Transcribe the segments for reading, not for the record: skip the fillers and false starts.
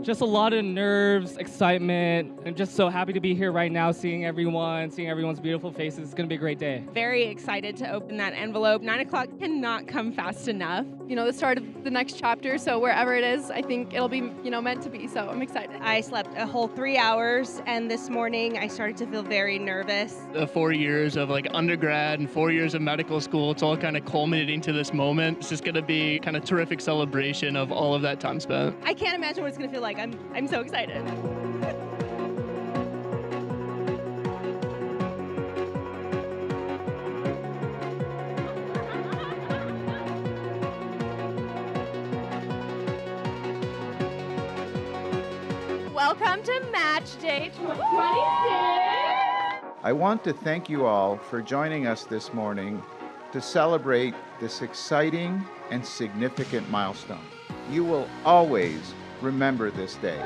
Just a lot of nerves, excitement. I'm just so happy to be here right now, seeing everyone's beautiful faces. It's gonna be a great day. Very excited to open that envelope. 9 o'clock cannot come fast enough. The start of the next chapter, so wherever it is, I think it'll be, meant to be, so I'm excited. I slept a whole 3 hours, and this morning I started to feel very nervous. The 4 years of undergrad and 4 years of medical school, it's all kind of culminating to this moment. It's just gonna be kind of terrific celebration of all of that time spent. I can't imagine what it's gonna feel like. I'm so excited. Welcome to Match Day 2026. I want to thank you all for joining us this morning to celebrate this exciting and significant milestone. You will always remember this day.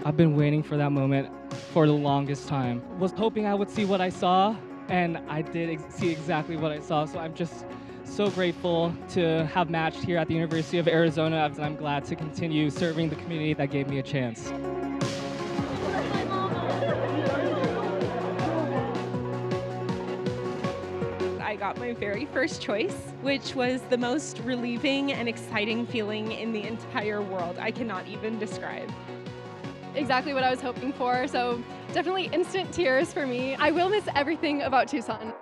I've been waiting for that moment for the longest time. Was hoping I would see what I saw, and I did see exactly what I saw. So I'm just so grateful to have matched here at the University of Arizona, and I'm glad to continue serving the community that gave me a chance. I got my very first choice, which was the most relieving and exciting feeling in the entire world. I cannot even describe. Exactly what I was hoping for, so definitely instant tears for me. I will miss everything about Tucson.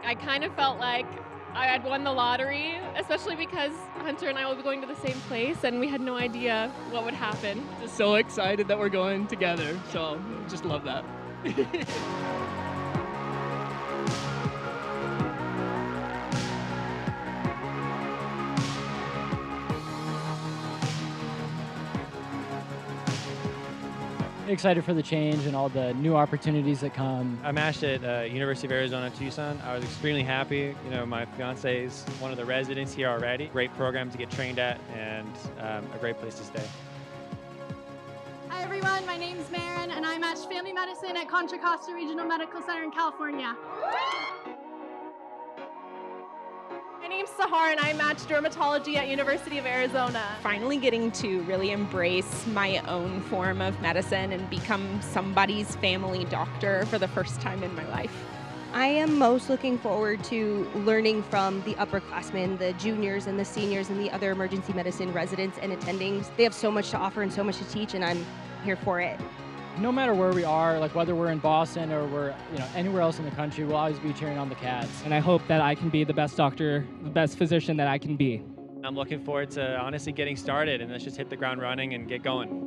I kind of felt like I had won the lottery, especially because Hunter and I will be going to the same place and we had no idea what would happen. Just so excited that we're going together, so just love that. Excited for the change and all the new opportunities that come. I matched at University of Arizona Tucson. I was extremely happy. My fiance is one of the residents here already. Great program to get trained at and a great place to stay. Hi everyone, my name is Maren and I matched family medicine at Contra Costa Regional Medical Center in California. My name's Sahar and I matched dermatology at University of Arizona. Finally getting to really embrace my own form of medicine and become somebody's family doctor for the first time in my life. I am most looking forward to learning from the upperclassmen, the juniors and the seniors and the other emergency medicine residents and attendings. They have so much to offer and so much to teach, and I'm here for it. No matter where we are, like whether we're in Boston or we're anywhere else in the country, we'll always be cheering on the Cats. And I hope that I can be the best doctor, the best physician that I can be. I'm looking forward to honestly getting started and let's just hit the ground running and get going.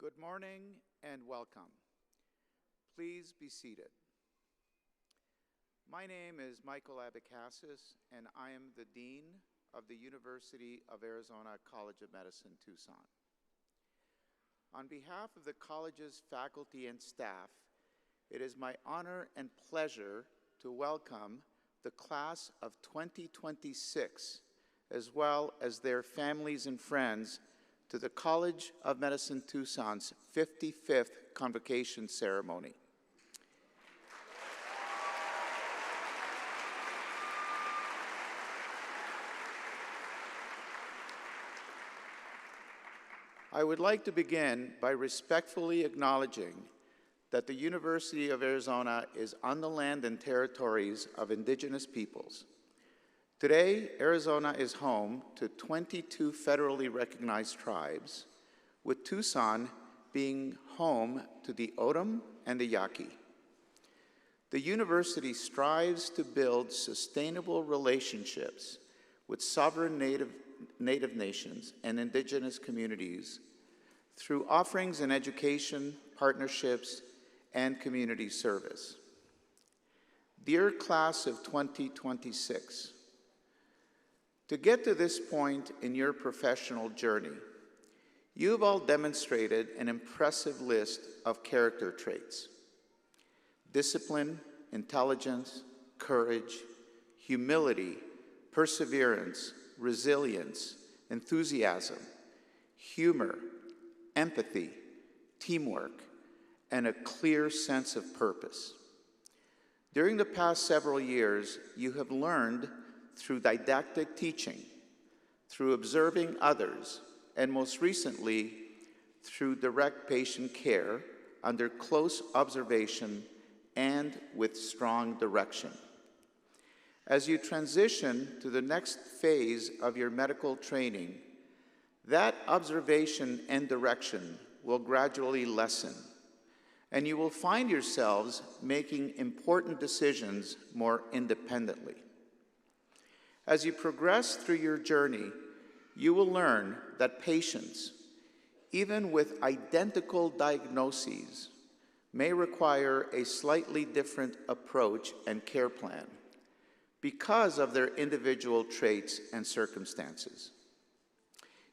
Good morning and welcome. Please be seated. My name is Michael Abecassis, and I am the Dean of the University of Arizona College of Medicine, Tucson. On behalf of the college's faculty and staff, it is my honor and pleasure to welcome the class of 2026, as well as their families and friends, to the College of Medicine Tucson's 55th Convocation ceremony. I would like to begin by respectfully acknowledging that the University of Arizona is on the land and territories of indigenous peoples. Today, Arizona is home to 22 federally recognized tribes, with Tucson being home to the O'odham and the Yaqui. The university strives to build sustainable relationships with sovereign Native nations and indigenous communities through offerings in education, partnerships, and community service. Dear class of 2026, to get to this point in your professional journey, you've all demonstrated an impressive list of character traits: discipline, intelligence, courage, humility, perseverance, resilience, enthusiasm, humor, empathy, teamwork, and a clear sense of purpose. During the past several years, you have learned through didactic teaching, through observing others, and most recently, through direct patient care under close observation and with strong direction. As you transition to the next phase of your medical training, that observation and direction will gradually lessen, and you will find yourselves making important decisions more independently. As you progress through your journey, you will learn that patients, even with identical diagnoses, may require a slightly different approach and care plan because of their individual traits and circumstances.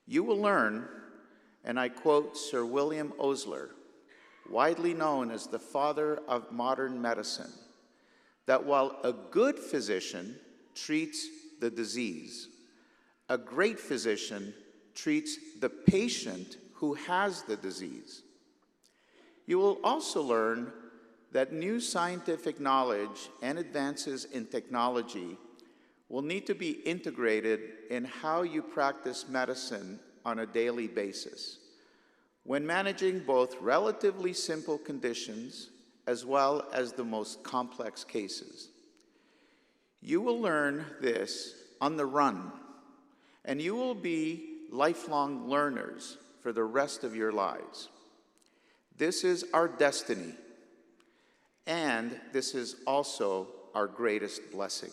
You will learn, and I quote Sir William Osler, widely known as the father of modern medicine, that while a good physician treats the disease, a great physician treats the patient who has the disease. You will also learn that new scientific knowledge and advances in technology will need to be integrated in how you practice medicine on a daily basis, when managing both relatively simple conditions as well as the most complex cases. You will learn this on the run, and you will be lifelong learners for the rest of your lives. This is our destiny, and this is also our greatest blessing.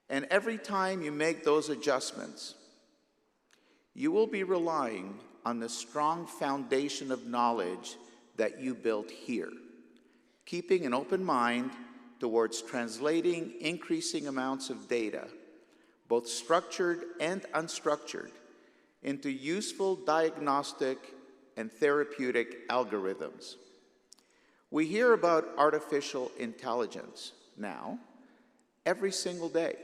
And every time you make those adjustments, you will be relying on the strong foundation of knowledge that you built here, keeping an open mind towards translating increasing amounts of data, both structured and unstructured, into useful diagnostic and therapeutic algorithms. We hear about artificial intelligence now every single day.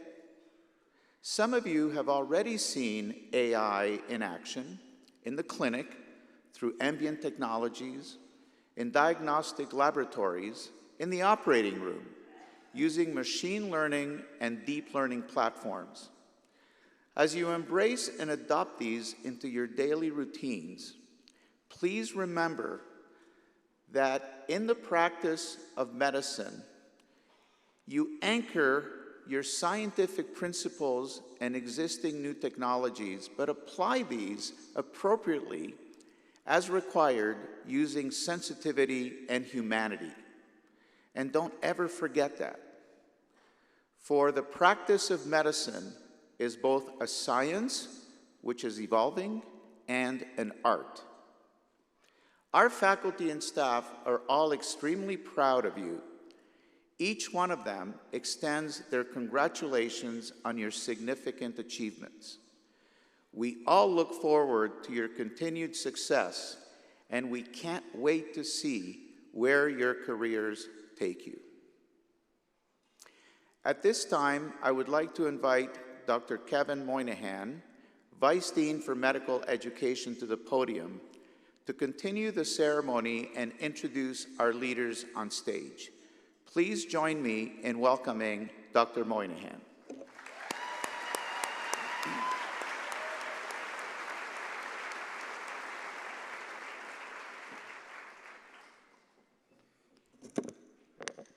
Some of you have already seen AI in action in the clinic through ambient technologies, in diagnostic laboratories, in the operating room, using machine learning and deep learning platforms. As you embrace and adopt these into your daily routines, please remember that in the practice of medicine, you anchor your scientific principles and existing new technologies, but apply these appropriately as required using sensitivity and humanity. And don't ever forget that. For the practice of medicine is both a science, which is evolving, and an art. Our faculty and staff are all extremely proud of you. Each one of them extends their congratulations on your significant achievements. We all look forward to your continued success, and we can't wait to see where your careers take you. At this time, I would like to invite Dr. Kevin Moynihan, Vice Dean for Medical Education, to the podium to continue the ceremony and introduce our leaders on stage. Please join me in welcoming Dr. Moynihan.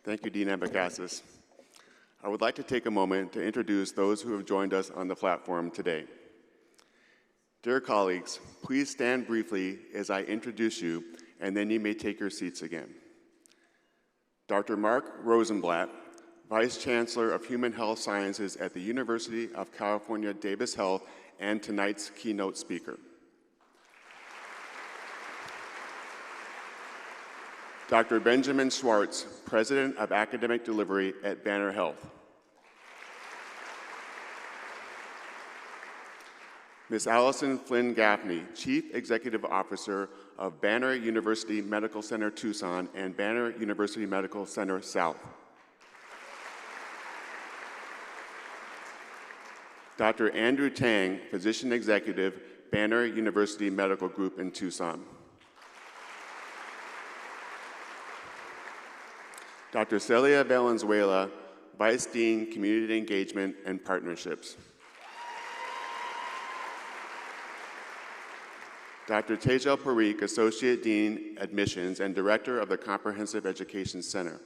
Thank you, Dean Abecassis. I would like to take a moment to introduce those who have joined us on the platform today. Dear colleagues, please stand briefly as I introduce you, and then you may take your seats again. Dr. Mark Rosenblatt, Vice Chancellor of Human Health Sciences at the University of California, Davis Health, and tonight's keynote speaker. Dr. Benjamin Schwartz, President of Academic Delivery at Banner Health. Ms. Allison Flynn Gaffney, Chief Executive Officer of Banner University Medical Center Tucson and Banner University Medical Center South. Dr. Andrew Tang, Physician Executive, Banner University Medical Group in Tucson. Dr. Celia Valenzuela, Vice Dean, Community Engagement and Partnerships. Dr. Tejal Parikh, Associate Dean, Admissions and Director of the Comprehensive Education Center.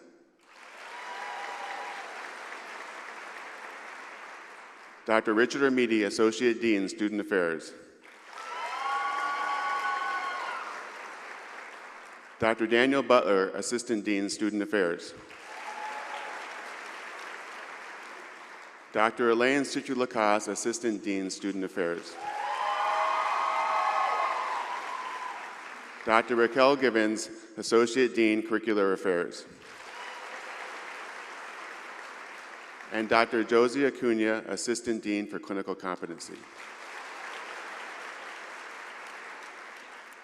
Dr. Richard Armidi, Associate Dean, Student Affairs. Dr. Daniel Butler, Assistant Dean, Student Affairs. Dr. Elaine Citrulakas, Assistant Dean, Student Affairs. Dr. Raquel Givens, Associate Dean, Curricular Affairs. And Dr. Josie Acuna, Assistant Dean for Clinical Competency.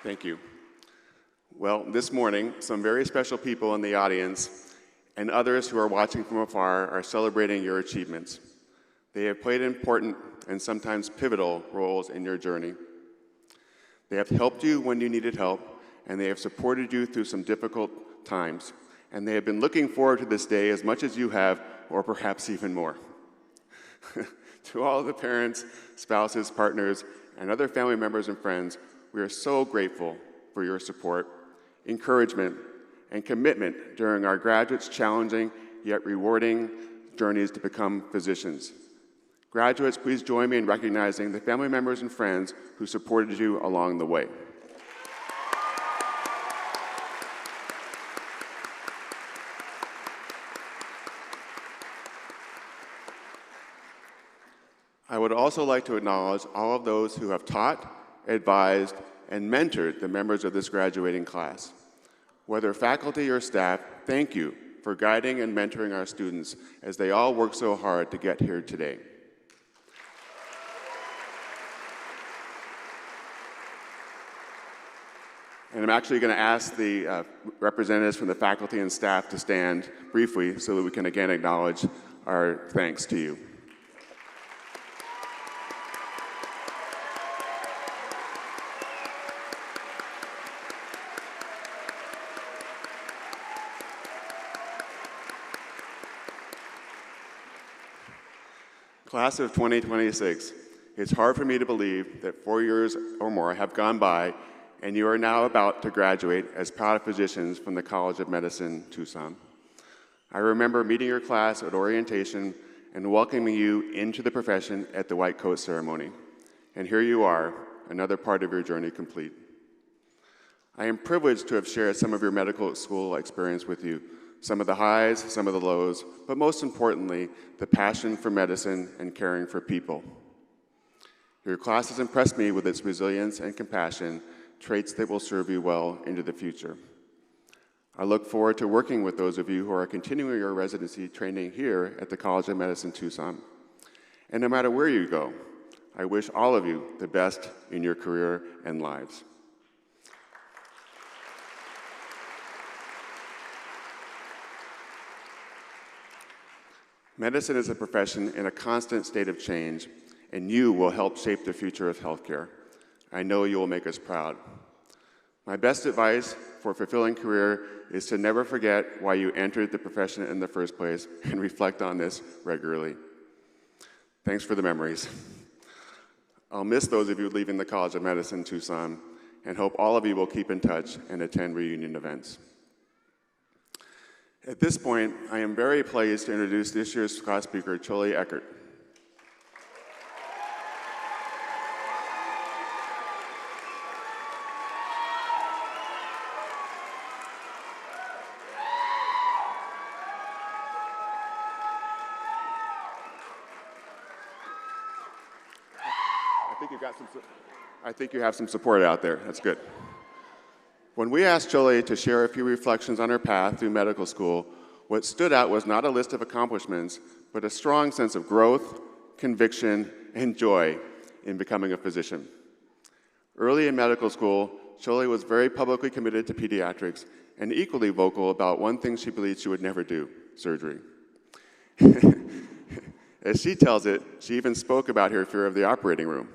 Thank you. Well, this morning, some very special people in the audience and others who are watching from afar are celebrating your achievements. They have played important and sometimes pivotal roles in your journey. They have helped you when you needed help, and they have supported you through some difficult times. And they have been looking forward to this day as much as you have, or perhaps even more. To all of the parents, spouses, partners, and other family members and friends, we are so grateful for your support, encouragement, and commitment during our graduates' challenging yet rewarding journeys to become physicians. Graduates, please join me in recognizing the family members and friends who supported you along the way. I would also like to acknowledge all of those who have taught, advised, and mentored the members of this graduating class. Whether faculty or staff, thank you for guiding and mentoring our students as they all work so hard to get here today. And I'm actually going to ask the representatives from the faculty and staff to stand briefly so that we can again acknowledge our thanks to you. Class of 2026, it's hard for me to believe that 4 years or more have gone by and you are now about to graduate as proud physicians from the College of Medicine, Tucson. I remember meeting your class at orientation and welcoming you into the profession at the white coat ceremony. And here you are, another part of your journey complete. I am privileged to have shared some of your medical school experience with you, some of the highs, some of the lows, but most importantly, the passion for medicine and caring for people. Your class has impressed me with its resilience and compassion, traits that will serve you well into the future. I look forward to working with those of you who are continuing your residency training here at the College of Medicine Tucson. And no matter where you go, I wish all of you the best in your career and lives. Medicine is a profession in a constant state of change, and you will help shape the future of healthcare. I know you will make us proud. My best advice for a fulfilling career is to never forget why you entered the profession in the first place and reflect on this regularly. Thanks for the memories. I'll miss those of you leaving the College of Medicine Tucson and hope all of you will keep in touch and attend reunion events. At this point, I am very pleased to introduce this year's class speaker, Chole Eckert. I think you have some support out there. That's good. When we asked Chole to share a few reflections on her path through medical school, what stood out was not a list of accomplishments, but a strong sense of growth, conviction, and joy in becoming a physician. Early in medical school, Chole was very publicly committed to pediatrics and equally vocal about one thing she believed she would never do: surgery. As she tells it, she even spoke about her fear of the operating room.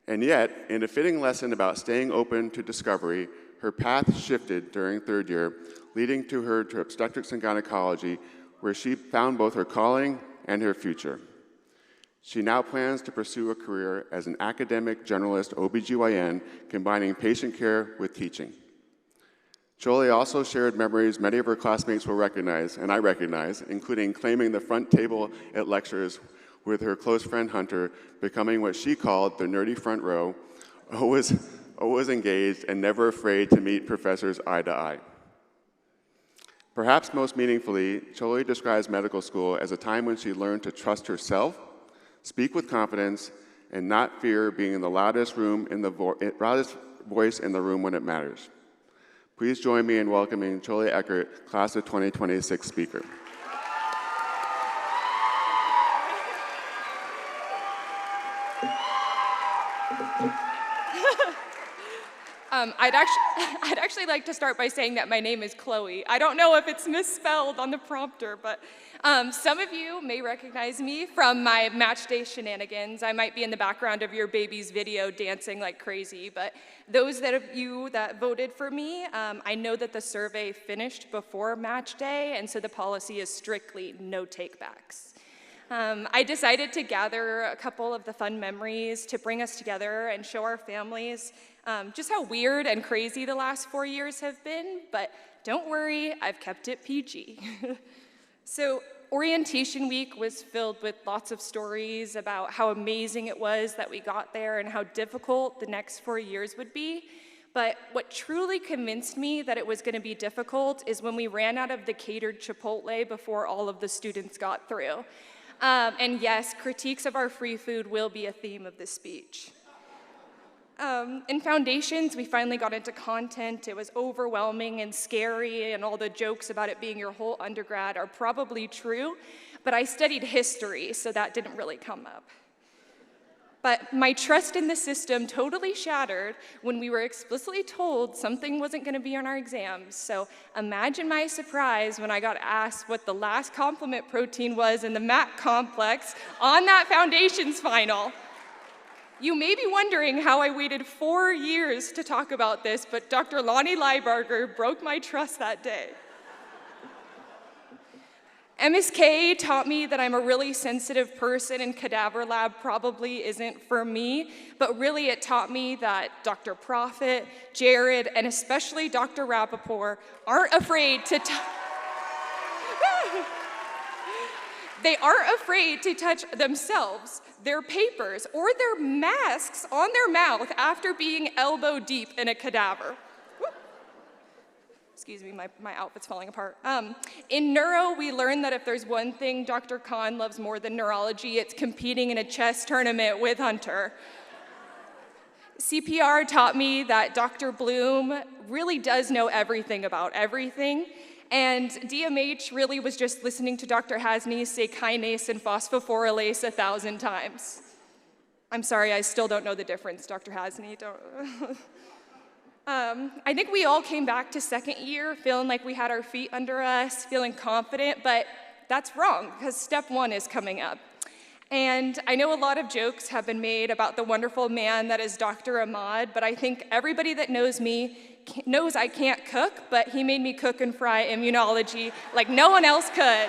And yet, in a fitting lesson about staying open to discovery, her path shifted during third year, leading to her to obstetrics and gynecology, where she found both her calling and her future. She now plans to pursue a career as an academic generalist OBGYN, combining patient care with teaching. Chole also shared memories many of her classmates will recognize, and I recognize, including claiming the front table at lectures with her close friend Hunter, becoming what she called the nerdy front row, always engaged and never afraid to meet professors eye to eye. Perhaps most meaningfully, Chole describes medical school as a time when she learned to trust herself, speak with confidence, and not fear being in the loudest loudest voice in the room when it matters. Please join me in welcoming Chole Eckert, Class of 2026 speaker. I'd actually like to start by saying that my name is Chloe. I don't know if it's misspelled on the prompter, but some of you may recognize me from my match day shenanigans. I might be in the background of your baby's video dancing like crazy, but those of you that voted for me, I know that the survey finished before match day, and so the policy is strictly no takebacks. I decided to gather a couple of the fun memories to bring us together and show our families just how weird and crazy the last 4 years have been, but don't worry, I've kept it PG. So orientation week was filled with lots of stories about how amazing it was that we got there and how difficult the next 4 years would be. But what truly convinced me that it was going to be difficult is when we ran out of the catered Chipotle before all of the students got through. And yes, critiques of our free food will be a theme of this speech. In foundations, we finally got into content. It was overwhelming and scary, and all the jokes about it being your whole undergrad are probably true, but I studied history, so that didn't really come up. But my trust in the system totally shattered when we were explicitly told something wasn't going to be on our exams. So imagine my surprise when I got asked what the last complement protein was in the MAC complex on that foundations final. You may be wondering how I waited 4 years to talk about this, but Dr. Lonnie Liebarger broke my trust that day. MSK taught me that I'm a really sensitive person and cadaver lab probably isn't for me, but really it taught me that Dr. Prophet, Jared, and especially Dr. Rappaport aren't afraid to They aren't afraid to touch themselves, their papers, or their masks on their mouth after being elbow deep in a cadaver. Excuse me, my outfit's falling apart. In neuro, we learned that if there's one thing Dr. Khan loves more than neurology, it's competing in a chess tournament with Hunter. CPR taught me that Dr. Bloom really does know everything about everything, and DMH really was just listening to Dr. Hasney say kinase and phosphorylase 1,000 times. I'm sorry, I still don't know the difference, Dr. Hasney. I think we all came back to second year feeling like we had our feet under us, feeling confident, but that's wrong, because step 1 is coming up. And I know a lot of jokes have been made about the wonderful man that is Dr. Ahmad, but I think everybody that knows me knows I can't cook, but he made me cook and fry immunology like no one else could.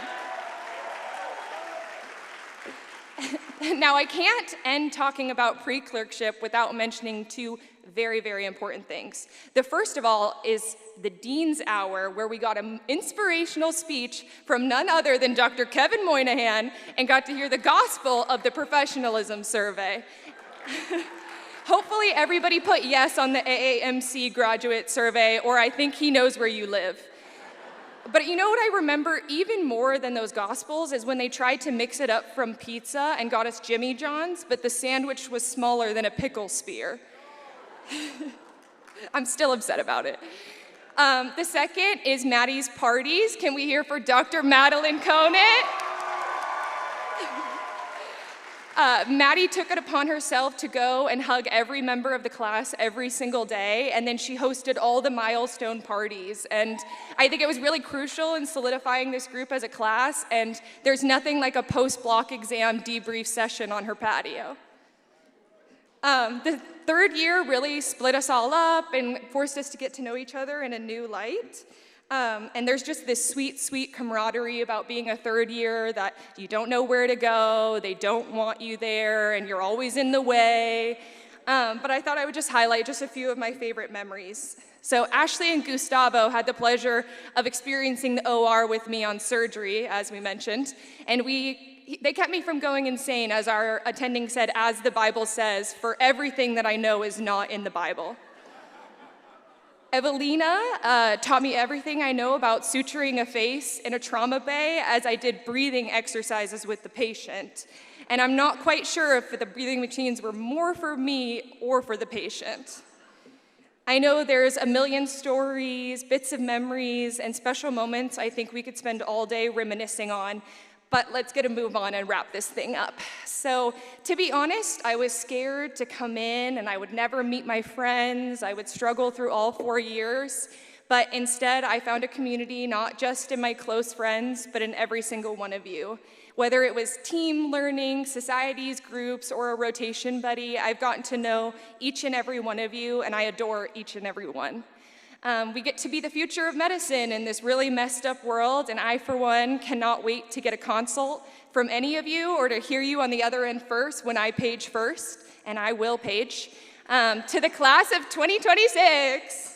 Now, I can't end talking about pre-clerkship without mentioning 2 very, very important things. The first of all is the Dean's Hour, where we got an inspirational speech from none other than Dr. Kevin Moynihan and got to hear the gospel of the professionalism survey. Hopefully everybody put yes on the AAMC graduate survey, or I think he knows where you live. But you know what I remember even more than those gospels is when they tried to mix it up from pizza and got us Jimmy John's, but the sandwich was smaller than a pickle spear. I'm still upset about it. The second is Maddie's parties. Can we hear for Dr. Madeline Conant? Maddie took it upon herself to go and hug every member of the class every single day, and then she hosted all the milestone parties. And I think it was really crucial in solidifying this group as a class, and there's nothing like a post-block exam debrief session on her patio. The third year really split us all up and forced us to get to know each other in a new light. And there's just this sweet, sweet camaraderie about being a third year that you don't know where to go, they don't want you there, and you're always in the way. But I thought I would just highlight just a few of my favorite memories. So Ashley and Gustavo had the pleasure of experiencing the OR with me on surgery, as we mentioned, and they kept me from going insane, as our attending said, as the Bible says, for everything that I know is not in the Bible. Evelina taught me everything I know about suturing a face in a trauma bay, as I did breathing exercises with the patient. And I'm not quite sure if the breathing machines were more for me or for the patient. I know there's a million stories, bits of memories, and special moments I think we could spend all day reminiscing on. But let's get a move on and wrap this thing up. So to be honest, I was scared to come in and I would never meet my friends. I would struggle through all 4 years. But instead, I found a community not just in my close friends, but in every single one of you. Whether it was team learning, societies, groups, or a rotation buddy, I've gotten to know each and every one of you, and I adore each and every one. We get to be the future of medicine in this really messed up world, and I, for one, cannot wait to get a consult from any of you or to hear you on the other end first when I page first, and I will page, to the class of 2026.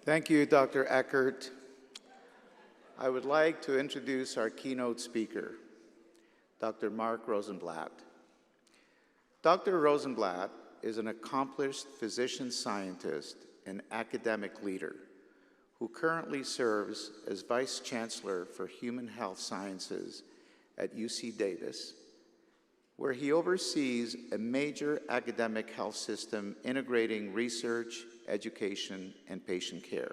Thank you, Dr. Eckert. I would like to introduce our keynote speaker, Dr. Mark Rosenblatt. Dr. Rosenblatt is an accomplished physician-scientist and academic leader who currently serves as Vice Chancellor for Human Health Sciences at UC Davis, where he oversees a major academic health system integrating research, education, and patient care.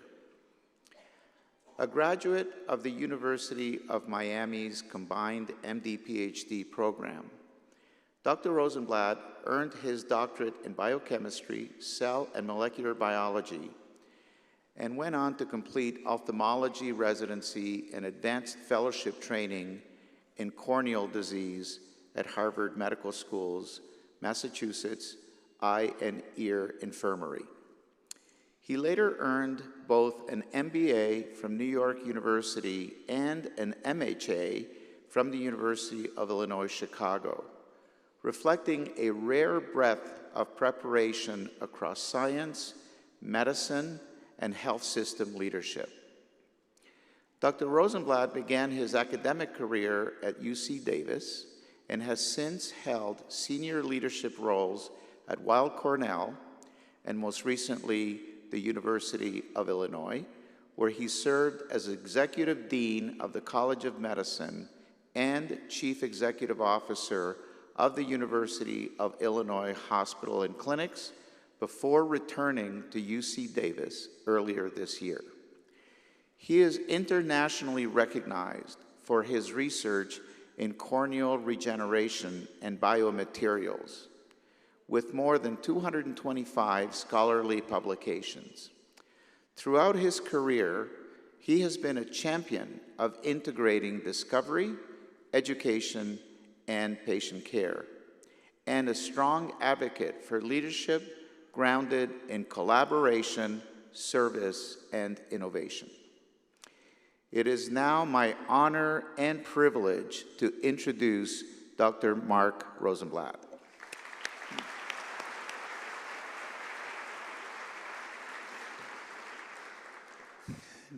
A graduate of the University of Miami's combined MD-PhD program, Dr. Rosenblatt earned his doctorate in biochemistry, cell and molecular biology, and went on to complete ophthalmology residency and advanced fellowship training in corneal disease at Harvard Medical School's Massachusetts Eye and Ear Infirmary. He later earned both an MBA from New York University and an MHA from the University of Illinois, Chicago, reflecting a rare breadth of preparation across science, medicine, and health system leadership. Dr. Rosenblatt began his academic career at UC Davis and has since held senior leadership roles at Weill Cornell and most recently the University of Illinois, where he served as Executive Dean of the College of Medicine and Chief Executive Officer of the University of Illinois Hospital and Clinics before returning to UC Davis earlier this year. He is internationally recognized for his research in corneal regeneration and biomaterials, with more than 225 scholarly publications. Throughout his career, he has been a champion of integrating discovery, education, and patient care, and a strong advocate for leadership grounded in collaboration, service, and innovation. It is now my honor and privilege to introduce Dr. Mark Rosenblatt.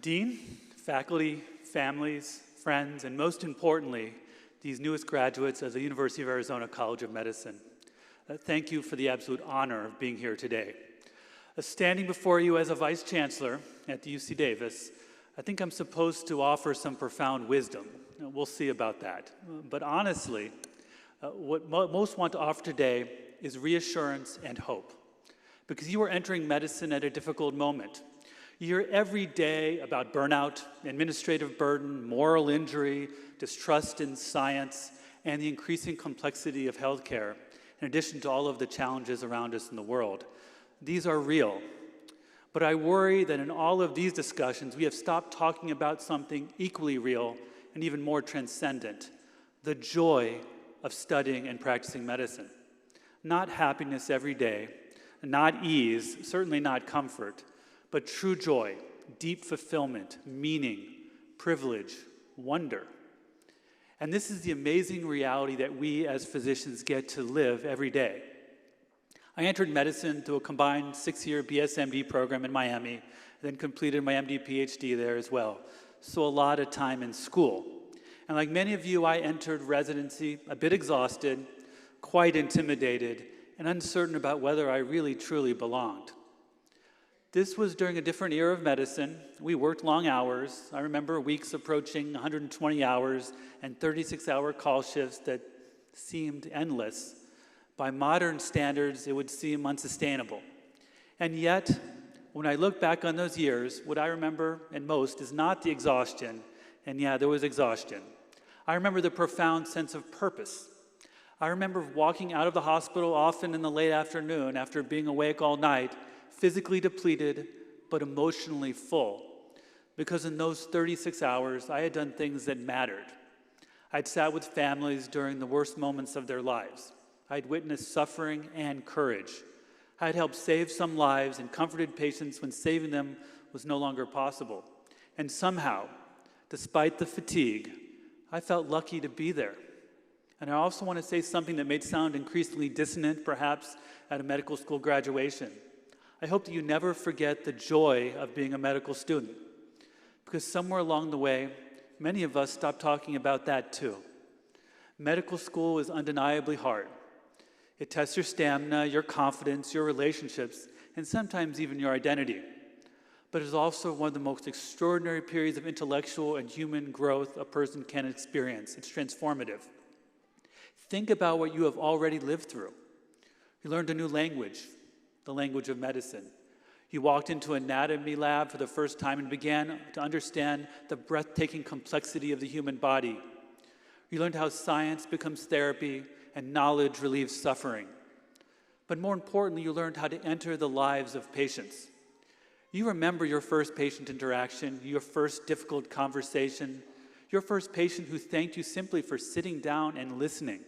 Dean, faculty, families, friends, and most importantly, these newest graduates of the University of Arizona College of Medicine. Thank you for the absolute honor of being here today. Standing before you as a Vice Chancellor at the UC Davis, I think I'm supposed to offer some profound wisdom. We'll see about that. But honestly, what most want to offer today is reassurance and hope. Because you are entering medicine at a difficult moment. You hear every day about burnout, administrative burden, moral injury, distrust in science, and the increasing complexity of healthcare, in addition to all of the challenges around us in the world. These are real. But I worry that in all of these discussions, we have stopped talking about something equally real and even more transcendent, the joy of studying and practicing medicine. Not happiness every day, not ease, certainly not comfort, but true joy, deep fulfillment, meaning, privilege, wonder. And this is the amazing reality that we as physicians get to live every day. I entered medicine through a combined 6-year BSMD program in Miami, then completed my MD PhD there as well. So a lot of time in school. And like many of you, I entered residency a bit exhausted, quite intimidated, and uncertain about whether I really truly belonged. This was during a different era of medicine. We worked long hours. I remember weeks approaching 120 hours and 36-hour call shifts that seemed endless. By modern standards, it would seem unsustainable. And yet, when I look back on those years, what I remember and most is not the exhaustion, and yeah, there was exhaustion. I remember the profound sense of purpose. I remember walking out of the hospital often in the late afternoon after being awake all night, physically depleted, but emotionally full. Because in those 36 hours, I had done things that mattered. I'd sat with families during the worst moments of their lives. I'd witnessed suffering and courage. I'd helped save some lives and comforted patients when saving them was no longer possible. And somehow, despite the fatigue, I felt lucky to be there. And I also want to say something that may sound increasingly dissonant, perhaps, at a medical school graduation. I hope that you never forget the joy of being a medical student, because somewhere along the way, many of us stopped talking about that too. Medical school is undeniably hard. It tests your stamina, your confidence, your relationships, and sometimes even your identity. But it's also one of the most extraordinary periods of intellectual and human growth a person can experience. It's transformative. Think about what you have already lived through. You learned a new language, the language of medicine. You walked into an anatomy lab for the first time and began to understand the breathtaking complexity of the human body. You learned how science becomes therapy and knowledge relieves suffering. But more importantly, you learned how to enter the lives of patients. You remember your first patient interaction, your first difficult conversation, your first patient who thanked you simply for sitting down and listening.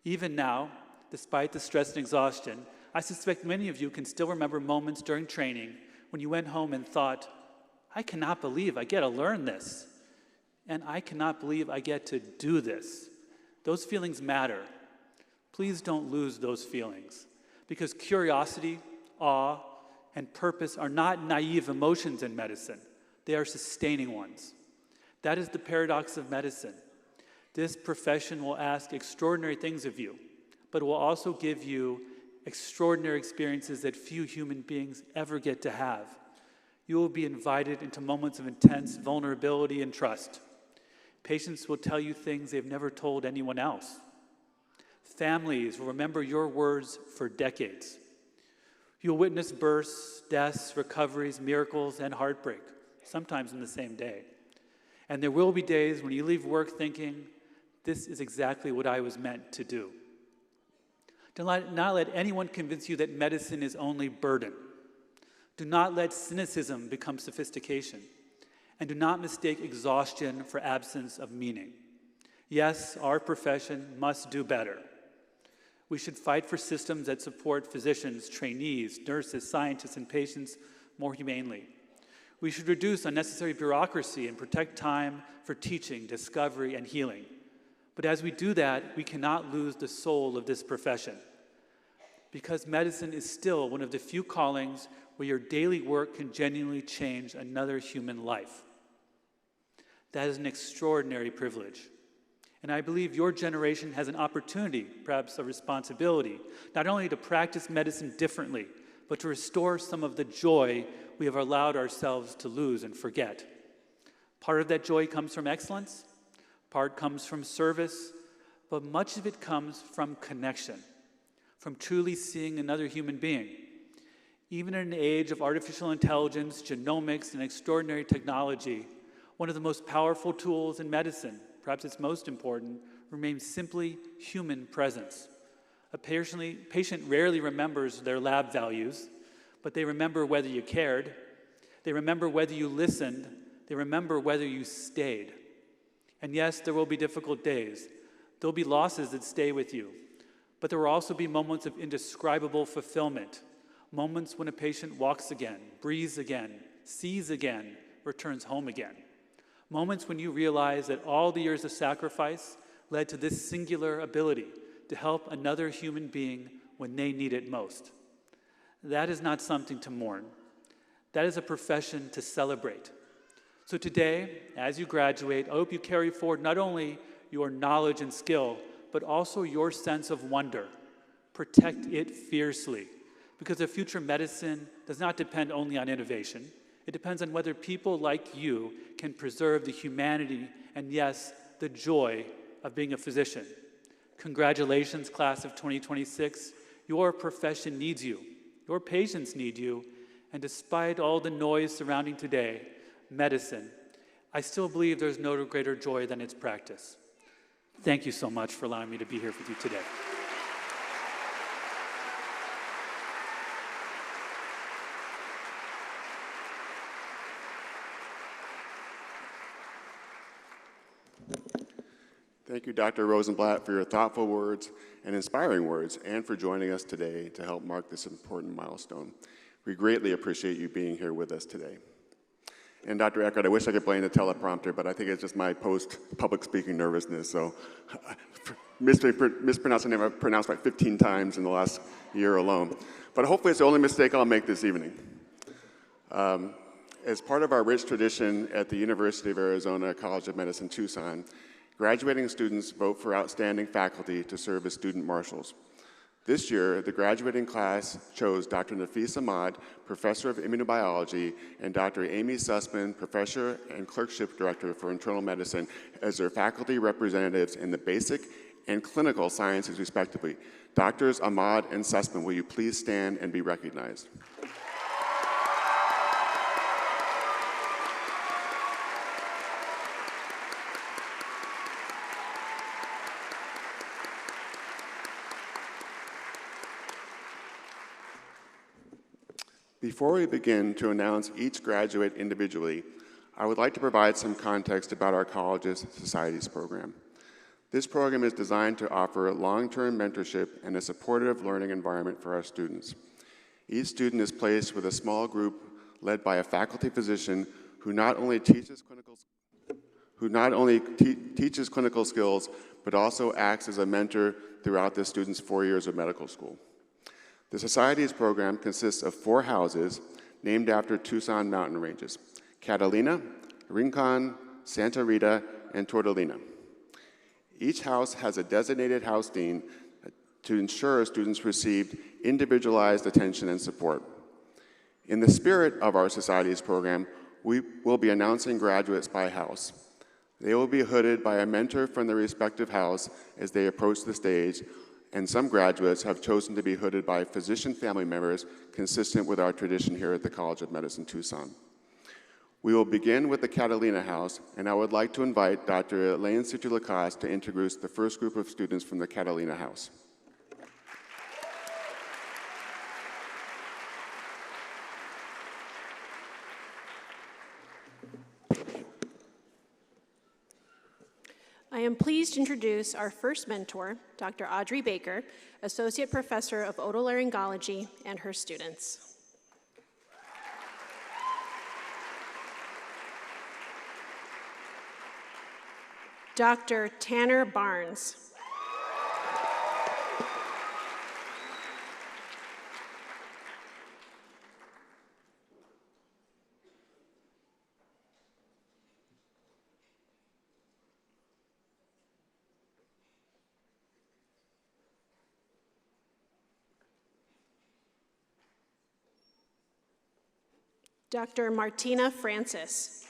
Even now, despite the stress and exhaustion, I suspect many of you can still remember moments during training when you went home and thought, I cannot believe I get to learn this. And I cannot believe I get to do this. Those feelings matter. Please don't lose those feelings, because curiosity, awe, and purpose are not naive emotions in medicine. They are sustaining ones. That is the paradox of medicine. This profession will ask extraordinary things of you, but it will also give you extraordinary experiences that few human beings ever get to have. You will be invited into moments of intense vulnerability and trust. Patients will tell you things they've never told anyone else. Families will remember your words for decades. You'll witness births, deaths, recoveries, miracles, and heartbreak, sometimes in the same day. And there will be days when you leave work thinking, this is exactly what I was meant to do. Do not let anyone convince you that medicine is only burden. Do not let cynicism become sophistication. And do not mistake exhaustion for absence of meaning. Yes, our profession must do better. We should fight for systems that support physicians, trainees, nurses, scientists, and patients more humanely. We should reduce unnecessary bureaucracy and protect time for teaching, discovery, and healing. But as we do that, we cannot lose the soul of this profession, because medicine is still one of the few callings where your daily work can genuinely change another human life. That is an extraordinary privilege. And I believe your generation has an opportunity, perhaps a responsibility, not only to practice medicine differently, but to restore some of the joy we have allowed ourselves to lose and forget. Part of that joy comes from excellence, part comes from service, but much of it comes from connection, from truly seeing another human being. Even in an age of artificial intelligence, genomics, and extraordinary technology, one of the most powerful tools in medicine, perhaps its most important, remains simply human presence. A patient rarely remembers their lab values, but they remember whether you cared, they remember whether you listened, they remember whether you stayed. And yes, there will be difficult days. There will be losses that stay with you, but there will also be moments of indescribable fulfillment, moments when a patient walks again, breathes again, sees again, returns home again. Moments when you realize that all the years of sacrifice led to this singular ability to help another human being when they need it most. That is not something to mourn. That is a profession to celebrate. So today, as you graduate, I hope you carry forward not only your knowledge and skill, but also your sense of wonder. Protect it fiercely, because the future medicine does not depend only on innovation. It depends on whether people like you can preserve the humanity and, yes, the joy of being a physician. Congratulations, class of 2026. Your profession needs you. Your patients need you. And despite all the noise surrounding today, medicine, I still believe there's no greater joy than its practice. Thank you so much for allowing me to be here with you today. Thank you, Dr. Rosenblatt, for your thoughtful words and inspiring words, and for joining us today to help mark this important milestone. We greatly appreciate you being here with us today. And Dr. Eckert, I wish I could blame the teleprompter, but I think it's just my post-public speaking nervousness. So mispronounced the name I've pronounced like 15 times in the last year alone. But hopefully it's the only mistake I'll make this evening. As part of our rich tradition at the University of Arizona College of Medicine, Tucson, graduating students vote for outstanding faculty to serve as student marshals. This year, the graduating class chose Dr. Nafis Ahmad, Professor of Immunobiology, and Dr. Amy Sussman, Professor and Clerkship Director for Internal Medicine, as their faculty representatives in the basic and clinical sciences, respectively. Doctors Ahmad and Sussman, will you please stand and be recognized? Before we begin to announce each graduate individually, I would like to provide some context about our college's Societies program. This program is designed to offer long-term mentorship and a supportive learning environment for our students. Each student is placed with a small group led by a faculty physician who not only teaches clinical skills, but also acts as a mentor throughout the student's 4 years of medical school. The Societies program consists of 4 houses named after Tucson mountain ranges: Catalina, Rincon, Santa Rita, and Tortolina. Each house has a designated house dean to ensure students received individualized attention and support. In the spirit of our Societies program, we will be announcing graduates by house. They will be hooded by a mentor from their respective house as they approach the stage, and some graduates have chosen to be hooded by physician family members, consistent with our tradition here at the College of Medicine, Tucson. We will begin with the Catalina House, and I would like to invite Dr. Elaine Suter-Lacoste to introduce the first group of students from the Catalina House. I am pleased to introduce our first mentor, Dr. Audrey Baker, Associate Professor of Otolaryngology, and her students. Dr. Tanner Barnes. Dr. Martina Francis.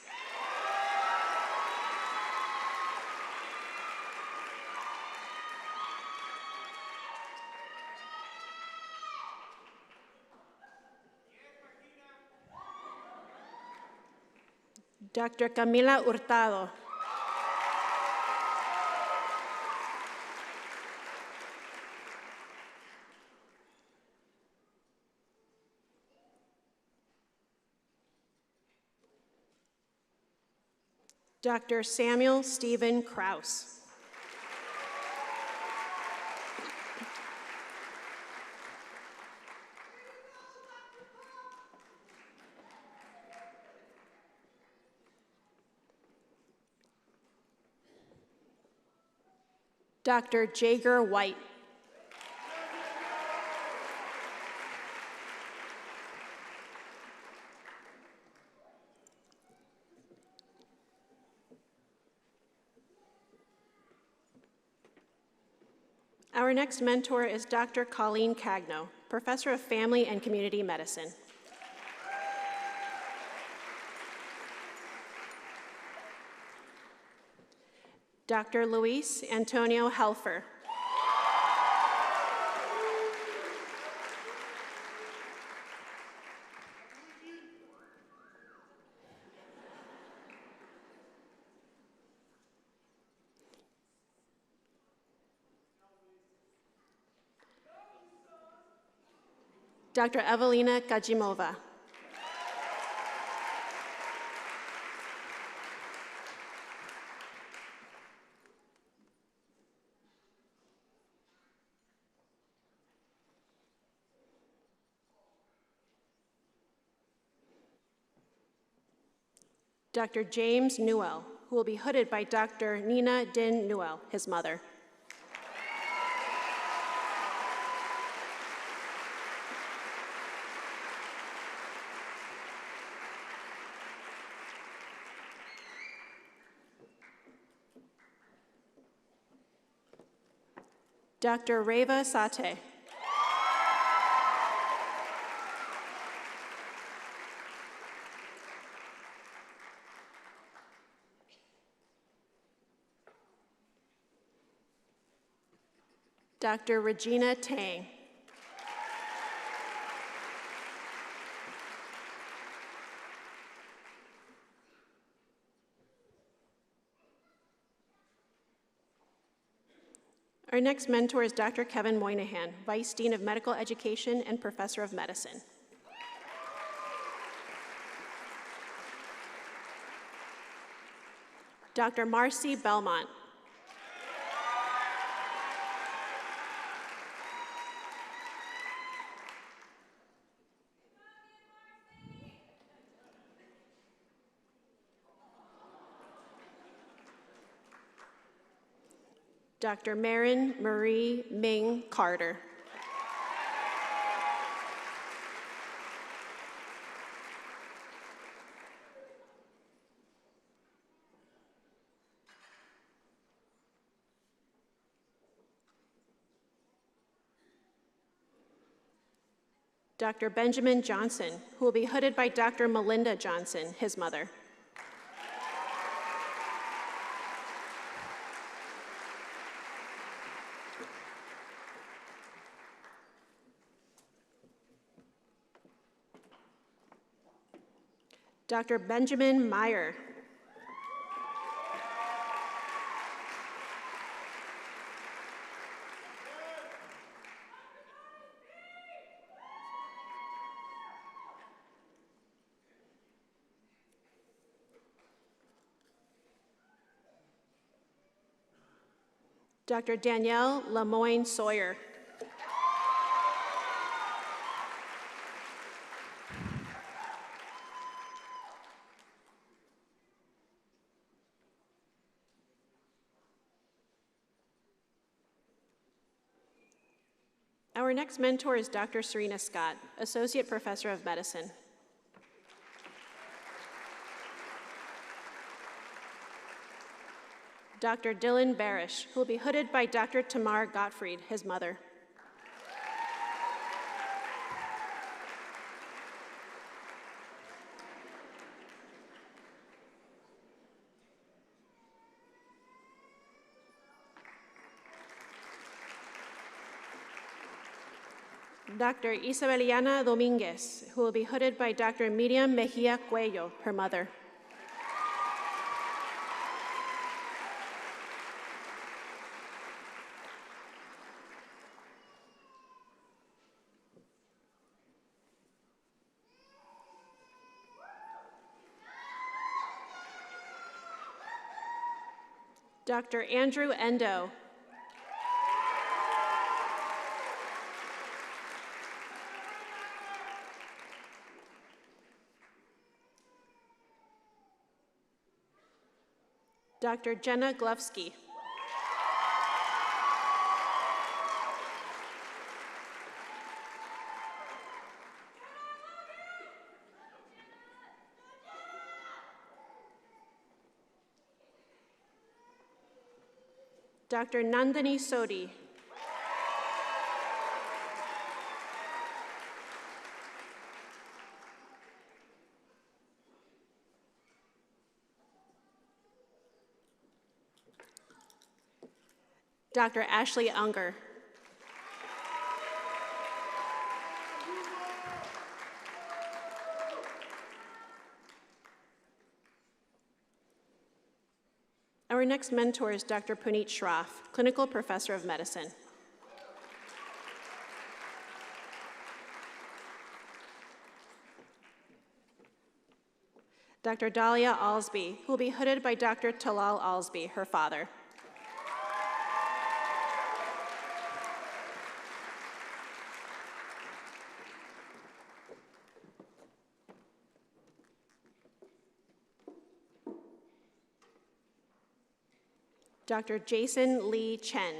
Dr. Camila Hurtado. Dr. Samuel Stephen Kraus. Dr. Jager White. Our next mentor is Dr. Colleen Cagno, Professor of Family and Community Medicine. Dr. Luis Antonio Helfer. Dr. Evelina Gajimova. Dr. James Newell, who will be hooded by Dr. Nina Din Newell, his mother. Dr. Reva Sate. Dr. Regina Tang. Our next mentor is Dr. Kevin Moynihan, Vice Dean of Medical Education and Professor of Medicine. Dr. Marcy Belmont. Dr. Marin Marie Ming Carter. Dr. Benjamin Johnson, who will be hooded by Dr. Melinda Johnson, his mother. Dr. Benjamin Meyer. Dr. Danielle Lemoyne Sawyer. Our next mentor is Dr. Serena Scott, Associate Professor of Medicine. Dr. Dylan Barish, who will be hooded by Dr. Tamar Gottfried, his mother. Dr. Isabeliana Dominguez, who will be hooded by Dr. Miriam Mejia Cuello, her mother. Dr. Andrew Endo. Dr. Jenna Glufsky. Dr. Nandini Sodhi. Dr. Ashley Unger. Our next mentor is Dr. Puneet Shroff, Clinical Professor of Medicine. Dr. Dahlia Alsby, who will be hooded by Dr. Talal Alsby, her father. Dr. Jason Lee Chen.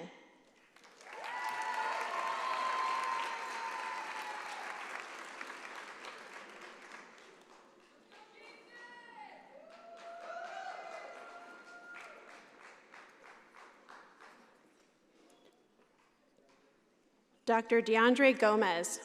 Dr. DeAndre Gomez.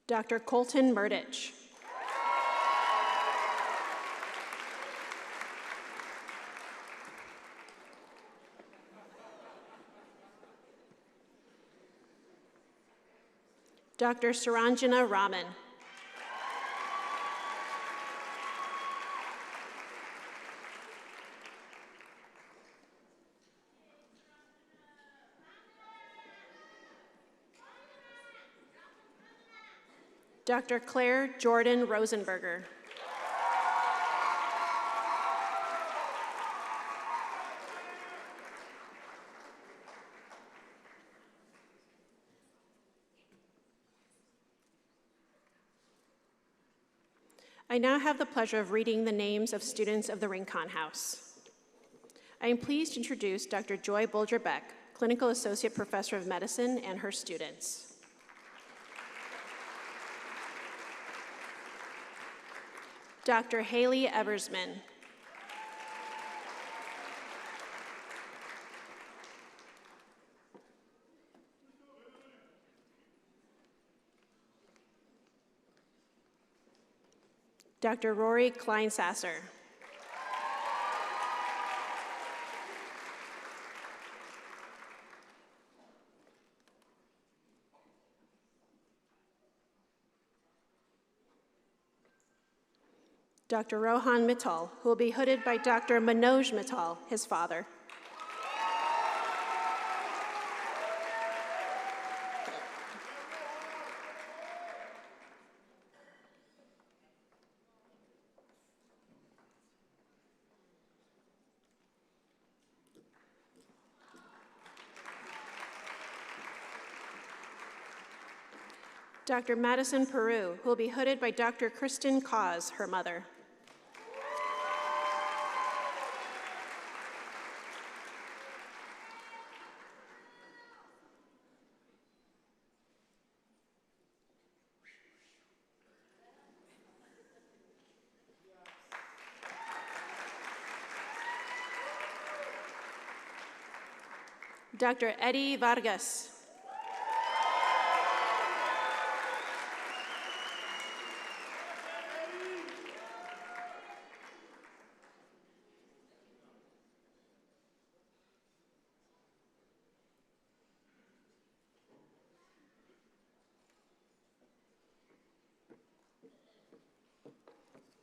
Dr. Colton Murdich. Dr. Saranjana Raman. Dr. Claire Jordan Rosenberger. I now have the pleasure of reading the names of students of the Rincon House. I am pleased to introduce Dr. Joy Bulger-Beck, Clinical Associate Professor of Medicine, and her students. Dr. Haley Eversman. Dr. Rory Kleinsasser. Dr. Rohan Mittal, who will be hooded by Dr. Manoj Mittal, his father. Dr. Madison Peru, who will be hooded by Dr. Kristen Cause, her mother. Dr. Eddie Vargas.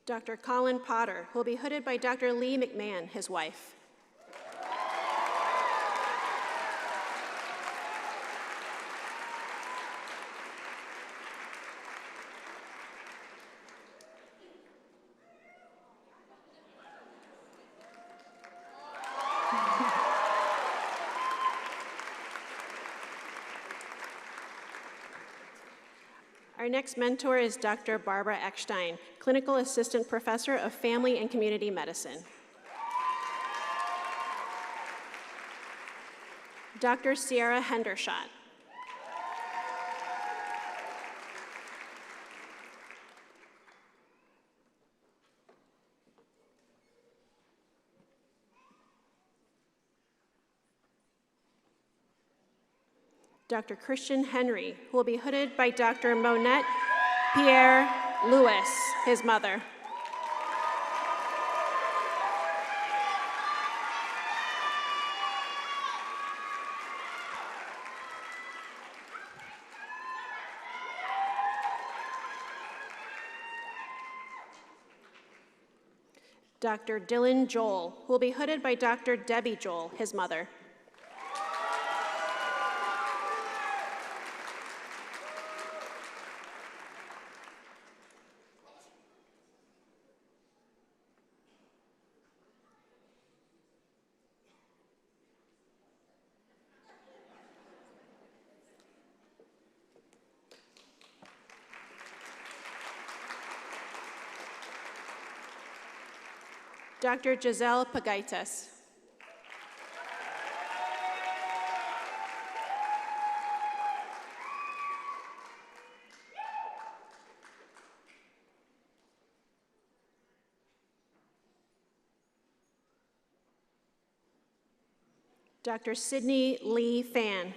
Dr. Colin Potter, who will be hooded by Dr. Lee McMahon, his wife. Our next mentor is Dr. Barbara Eckstein, Clinical Assistant Professor of Family and Community Medicine. Dr. Sierra Hendershot. Dr. Christian Henry, who will be hooded by Dr. Monette Pierre Lewis, his mother. Dr. Dylan Joel, who will be hooded by Dr. Debbie Joel, his mother. Dr. Giselle Pagaitas. Dr. Sydney Lee Fan.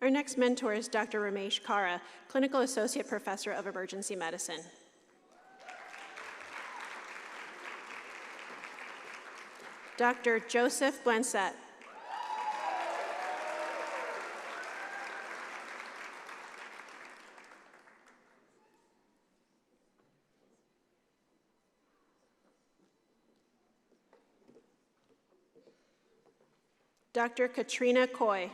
Our next mentor is Dr. Ramesh Kara, Clinical Associate Professor of Emergency Medicine. Dr. Joseph Blancet. Dr. Katrina Coy.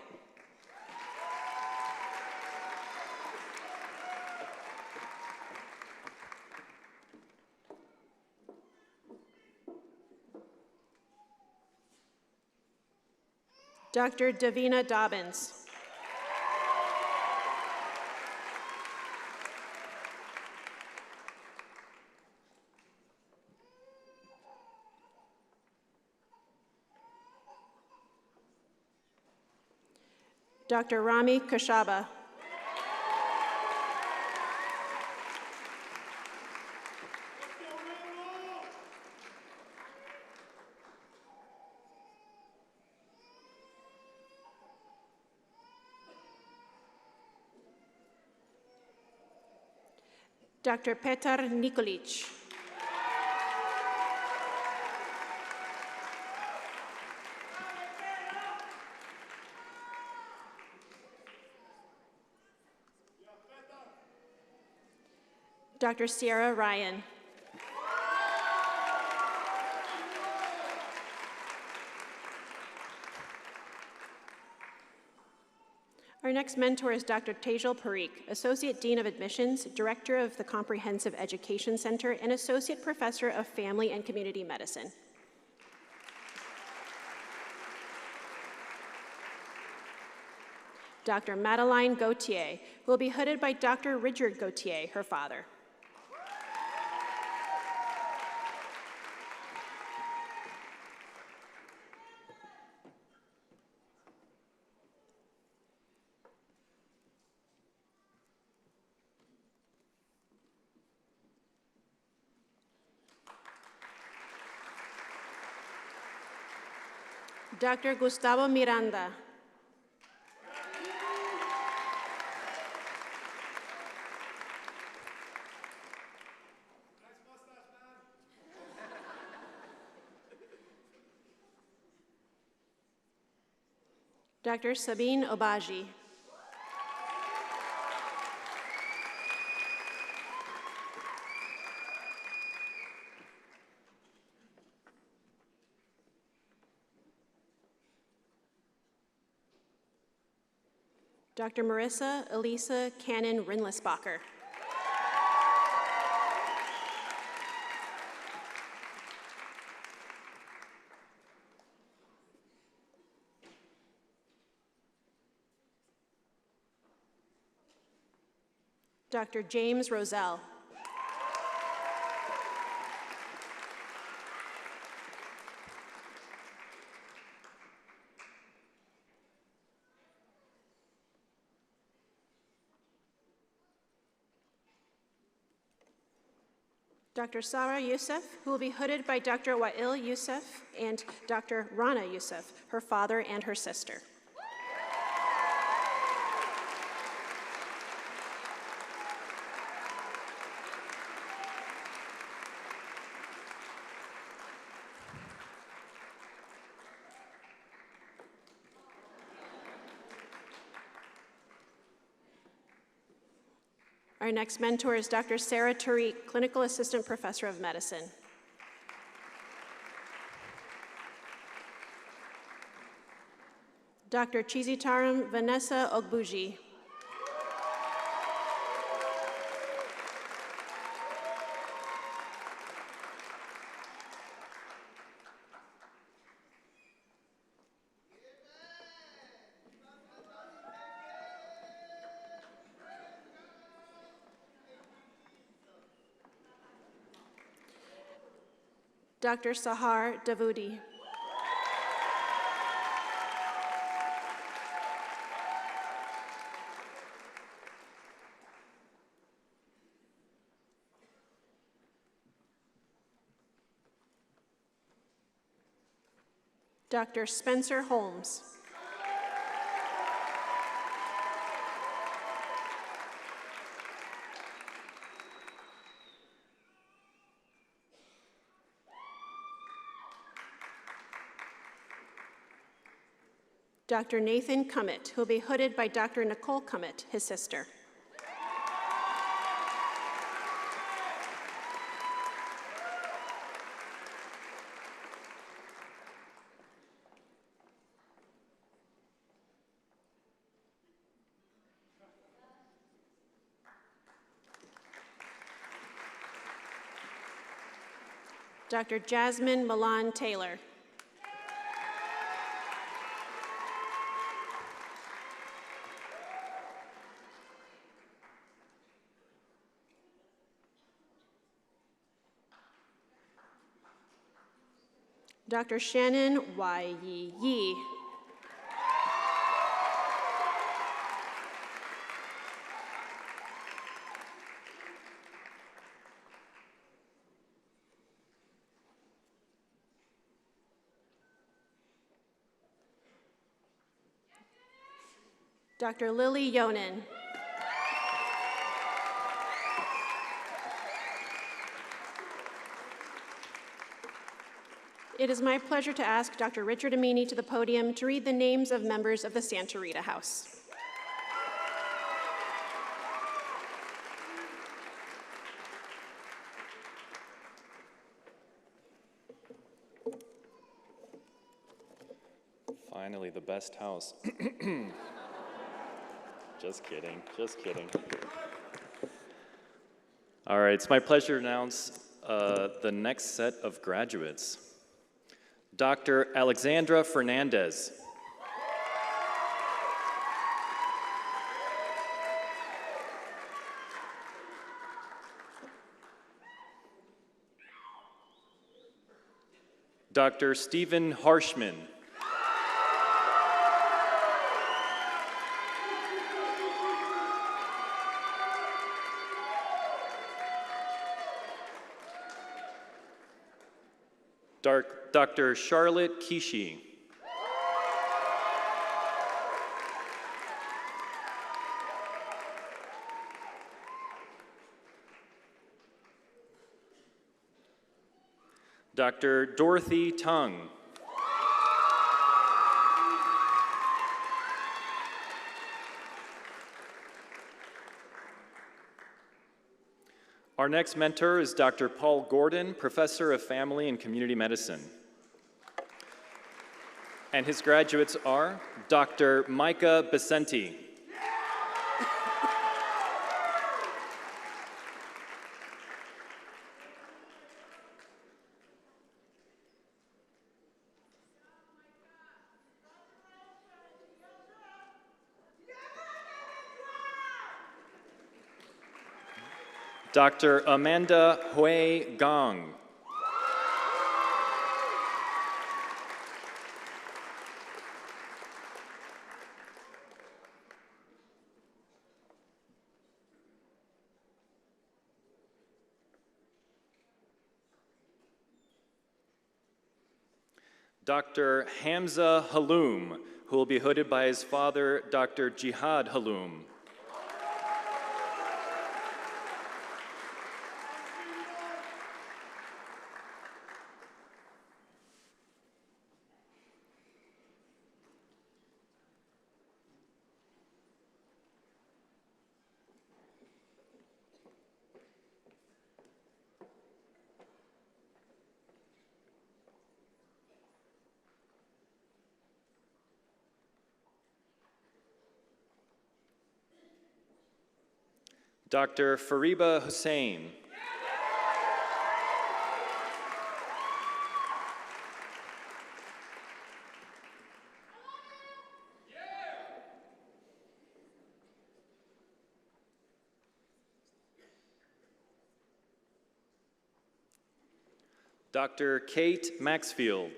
Dr. Davina Dobbins. Dr. Rami Kashaba. Dr. Petar Nikolic. Dr. Sierra Ryan. Our next mentor is Dr. Tejal Parikh, Associate Dean of Admissions, Director of the Comprehensive Education Center, and Associate Professor of Family and Community Medicine. Dr. Madeline Gauthier, who will be hooded by Dr. Richard Gauthier, her father. Dr. Gustavo Miranda. Dr. Sabine Obaji. Dr. Marissa Elisa Cannon Rinlisbacher. Dr. James Roselle. Dr. Sarah Youssef, who will be hooded by Dr. Wael Youssef and Dr. Rana Youssef, her father and her sister. Our next mentor is Dr. Sarah Tariq, Clinical Assistant Professor of Medicine. Dr. Chizitaram Vanessa Ogbuji. Dr. Sahar Davoudi. Dr. Spencer Holmes. Dr. Nathan Cummett, who will be hooded by Dr. Nicole Cummett, his sister. Dr. Jasmine Milan Taylor. Dr. Shannon Y. Yi. Dr. Lily Yonan. It is my pleasure to ask Dr. Richard Amini to the podium to read the names of members of the Santa Rita House. Finally, the best house. Just kidding, just kidding. All right, it's my pleasure to announce the next set of graduates. Dr. Alexandra Fernandez. Dr. Stephen Harshman. Dr. Charlotte Kishi. Dr. Dorothy Tung. Our next mentor is Dr. Paul Gordon, Professor of Family and Community Medicine. And his graduates are Dr. Micah Becenti. Dr. Amanda Hui Gong. Dr. Hamza Haloum, who will be hooded by his father, Dr. Jihad Haloum. Dr. Fariba Hussain. Dr. Kate Maxfield.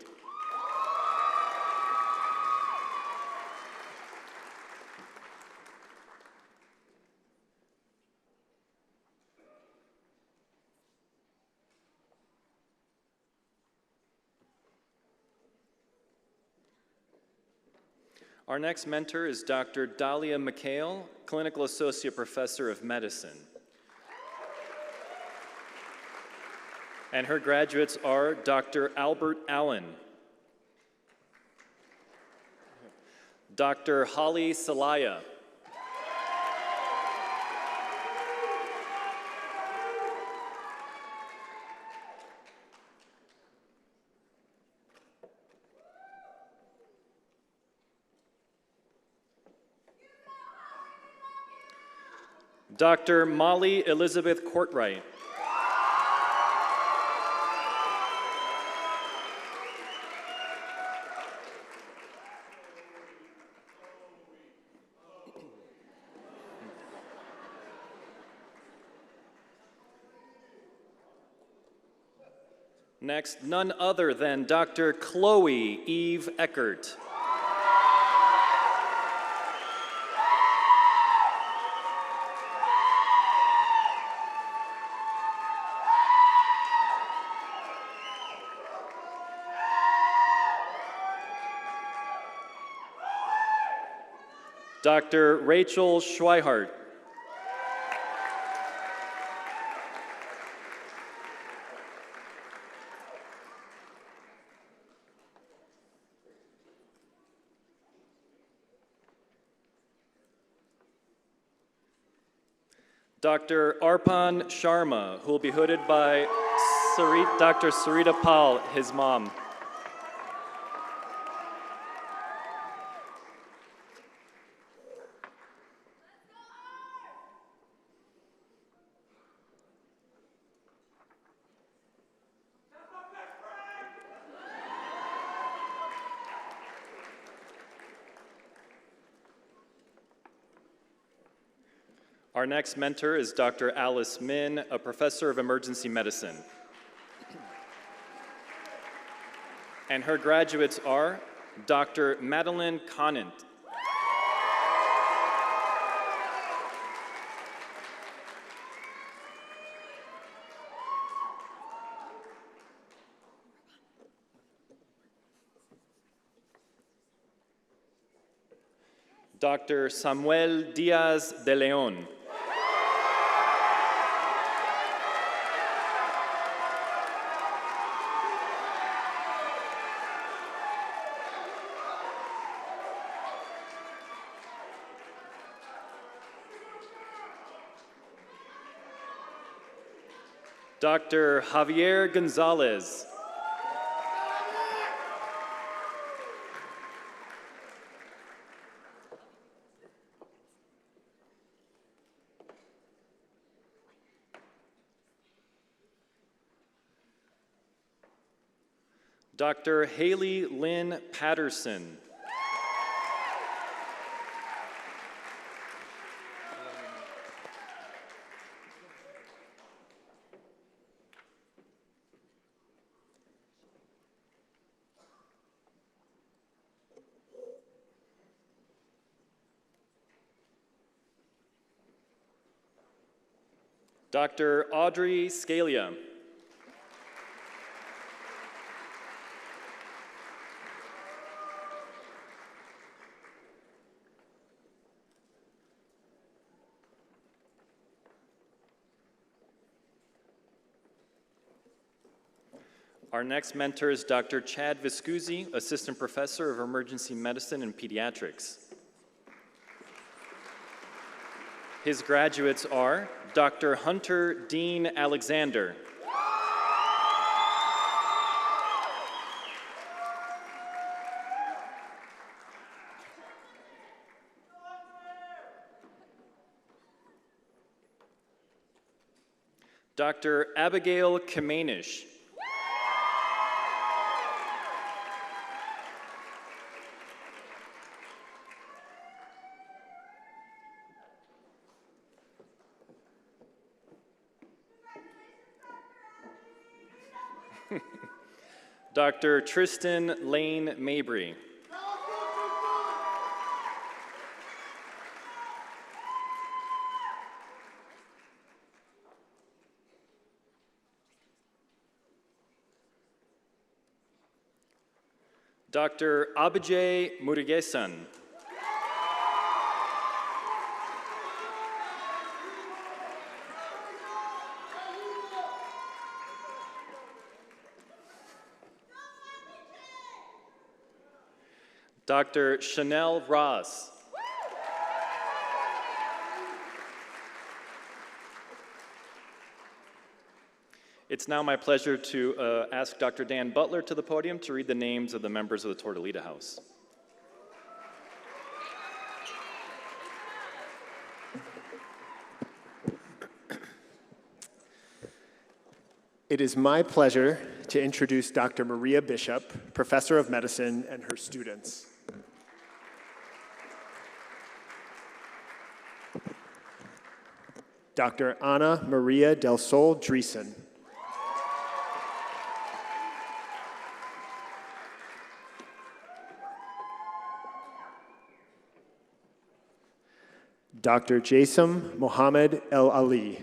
Our next mentor is Dr. Dahlia McHale, Clinical Associate Professor of Medicine. And her graduates are Dr. Albert Allen, Dr. Holly Salaya, Dr. Molly Elizabeth Courtwright, next, none other than Dr. Chloe Eve Eckert. Dr. Rachel Schweihart. Dr. Arpan Sharma, who will be hooded by Dr. Sarita Pal, his mom. Our next mentor is Dr. Alice Min, a professor of emergency medicine. And her graduates are Dr. Madeline Conant. Dr. Samuel Diaz de Leon. Dr. Javier Gonzalez. Dr. Haley Lynn Patterson. Dr. Audrey Scalia. Our next mentor is Dr. Chad Viscusi, Assistant Professor of Emergency Medicine and Pediatrics. His graduates are Dr. Hunter Dean Alexander. Dr. Abigail Kamanish. Dr. Tristan Lane Mabry. Dr. Abijay Murugesan. Dr. Chanel Ross. It's now my pleasure to ask Dr. Dan Butler to the podium to read the names of the members of the Tortolita House. It is my pleasure to introduce Dr. Maria Bishop, Professor of Medicine, and her students. Dr. Ana Maria del Sol Dreesen. Dr. Jasim Mohammed El Ali.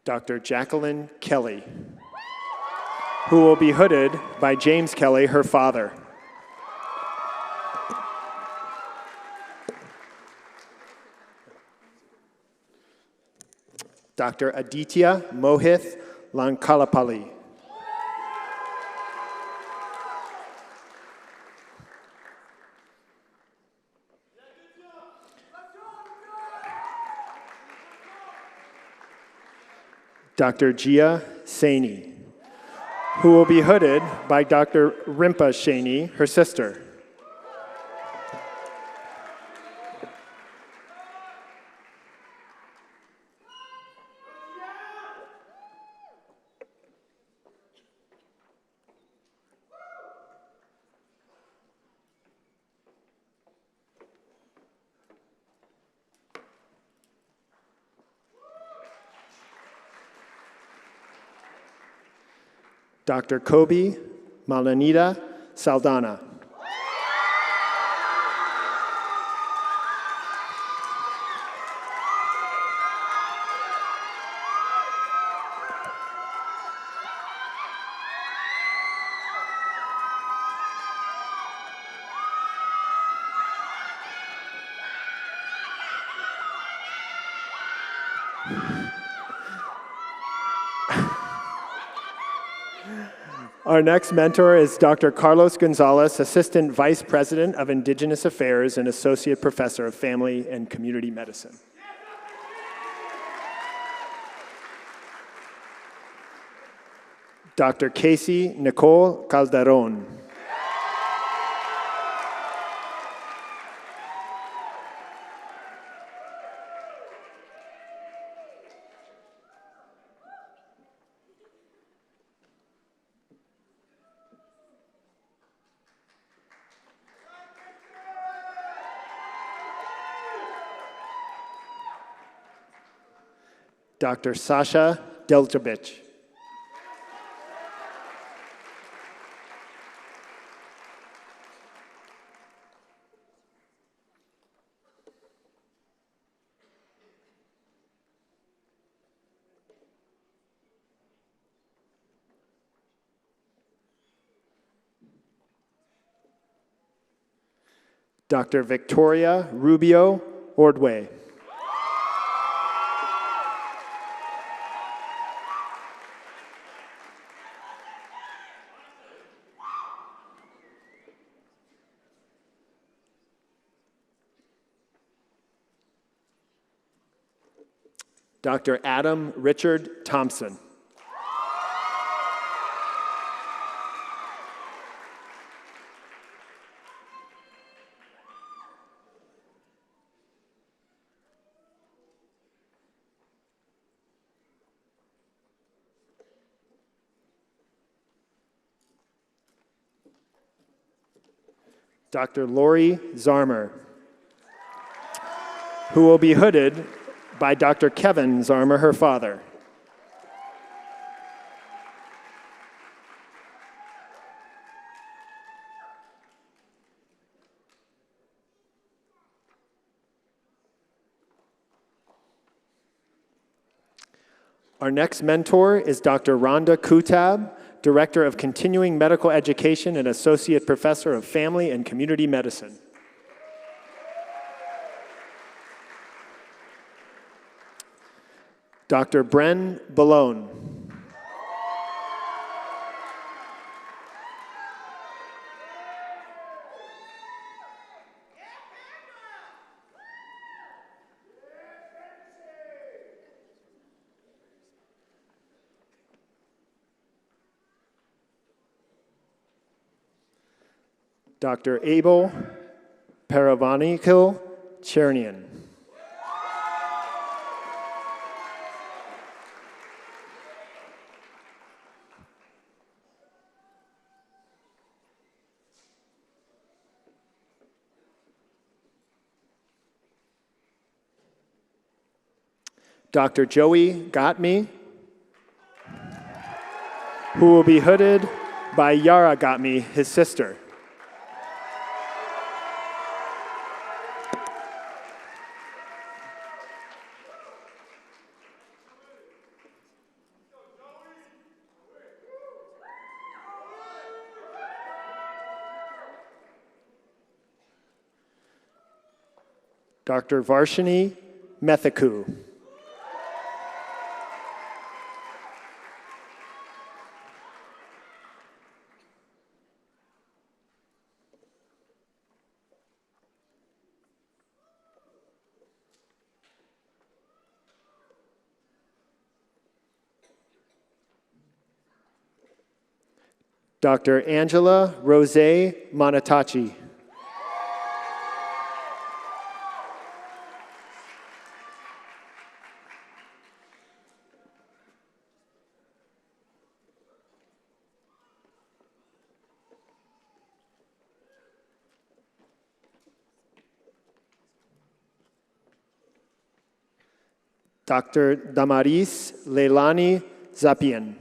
Dr. Jacqueline Kelly, who will be hooded by James Kelly, her father. Dr. Aditya Mohith Lankalapalli. Dr. Jia Saini, who will be hooded by Dr. Rimpa Saini, her sister. Dr. Kobe Malanita Saldana. Our next mentor is Dr. Carlos Gonzalez, Assistant Vice President of Indigenous Affairs and Associate Professor of Family and Community Medicine. Dr. Casey Nicole Calderon. Dr. Sasha Deljavich. Dr. Victoria Rubio Ordway. Dr. Adam Richard Thompson. Dr. Lori Zarmer, who will be hooded by Dr. Kevin Zarmer, her father. Our next mentor is Dr. Rhonda Kutab, Director of Continuing Medical Education and Associate Professor of Family and Community Medicine. Dr. Bren Ballone. Dr. Abel Paravanikil Chernian. Dr. Joey Gottme, who will be hooded by Yara Gottme, his sister. Dr. Varshini Methaku. Dr. Angela Rose Monatachi. Dr. Damaris Leilani Zapian.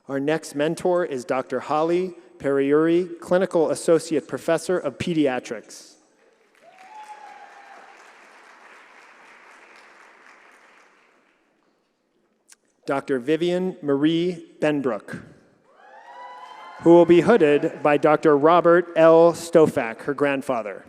Our next mentor is Dr. Holly Periuri, Clinical Associate Professor of Pediatrics. Dr. Vivian Marie Benbrook, who will be hooded by Dr. Robert L. Stofak, her grandfather.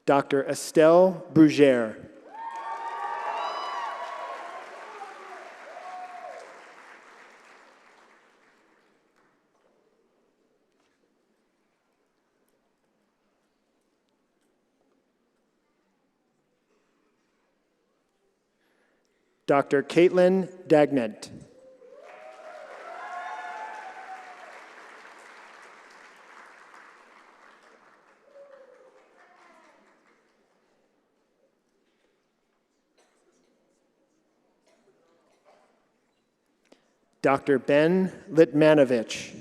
Dr. Estelle Brugère. Dr. Caitlin Dagnant. Dr. Ben Litmanovich,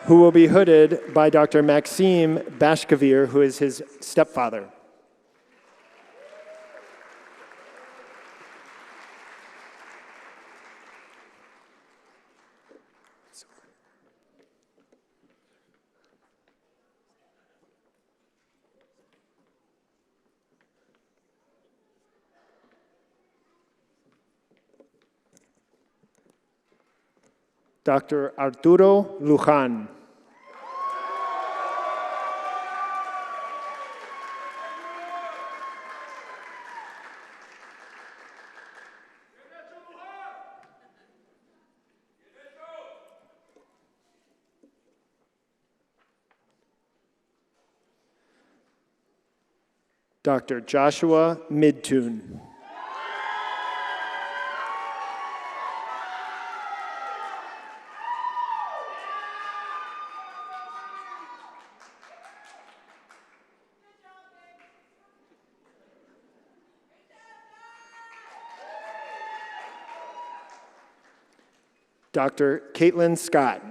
who will be hooded by Dr. Maxime Bashkavir, who is his stepfather. Dr. Arturo Lujan. Dr. Joshua Midtune. Dr. Caitlin Scott.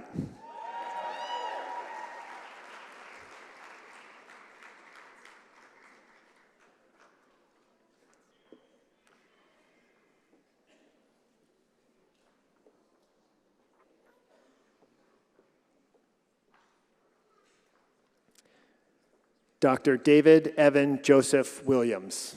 Dr. David Evan Joseph Williams.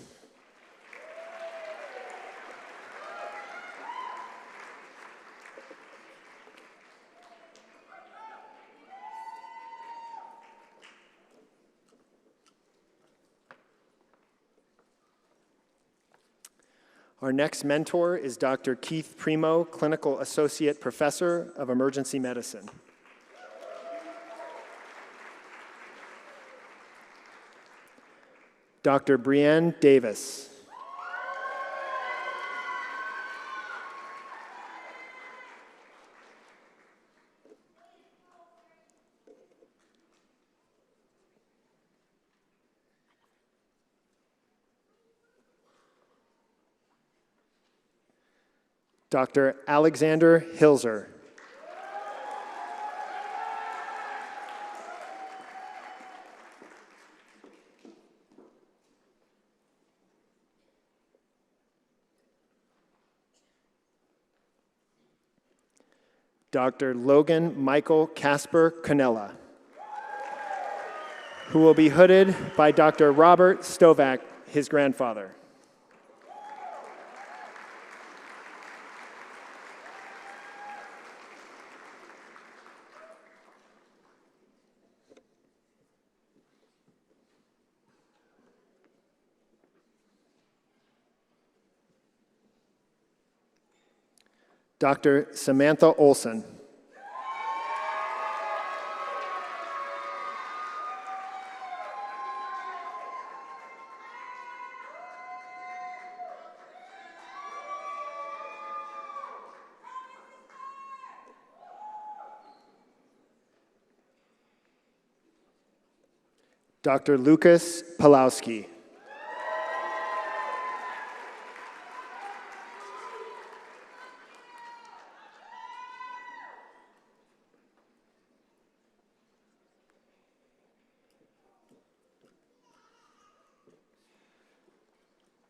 Our next mentor is Dr. Keith Primo, Clinical Associate Professor of Emergency Medicine. Dr. Brienne Davis. Dr. Alexander Hilzer. Dr. Logan Michael Casper Canella, who will be hooded by Dr. Robert Stovak, his grandfather. Dr. Samantha Olson. Dr. Lucas Pawlowski.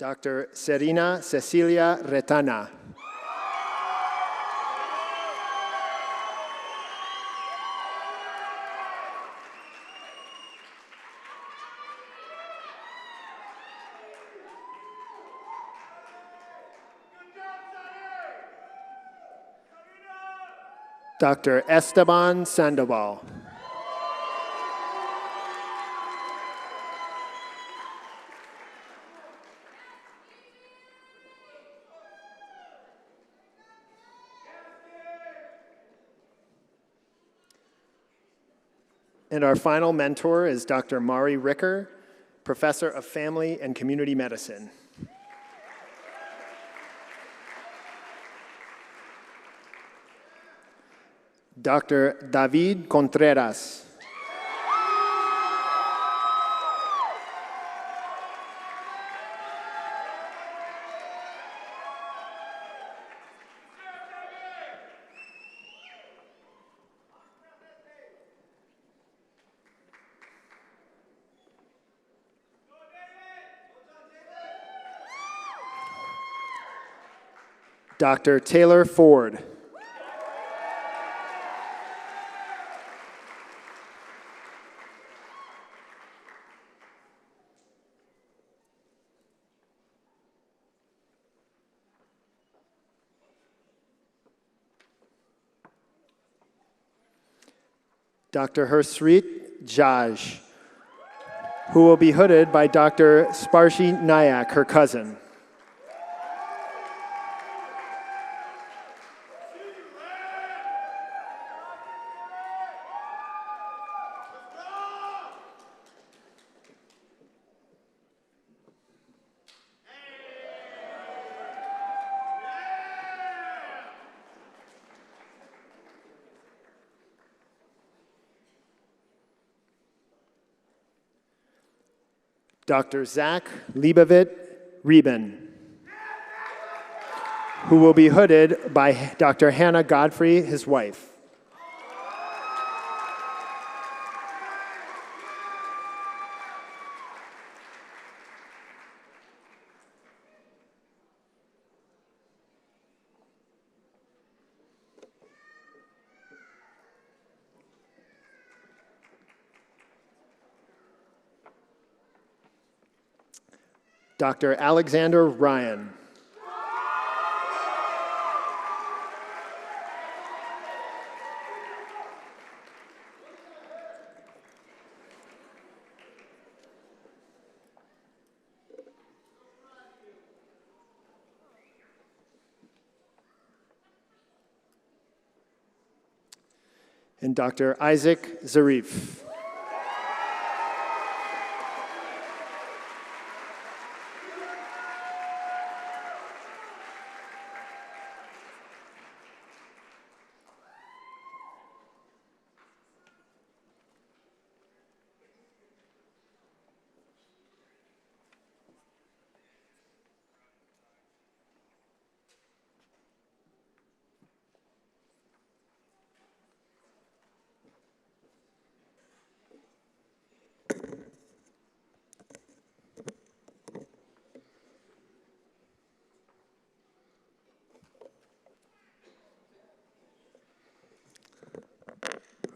Dr. Serena Cecilia Retana. Dr. Esteban Sandoval. And our final mentor is Dr. Mari Ricker, Professor of Family and Community Medicine. Dr. David Contreras. Dr. Taylor Ford. Dr. Harsreet Jaj, who will be hooded by Dr. Sparshi Nayak, her cousin. Dr. Zach Leibovit Reben, who will be hooded by Dr. Hannah Godfrey, his wife. Dr. Alexander Ryan. And Dr. Isaac Zarif.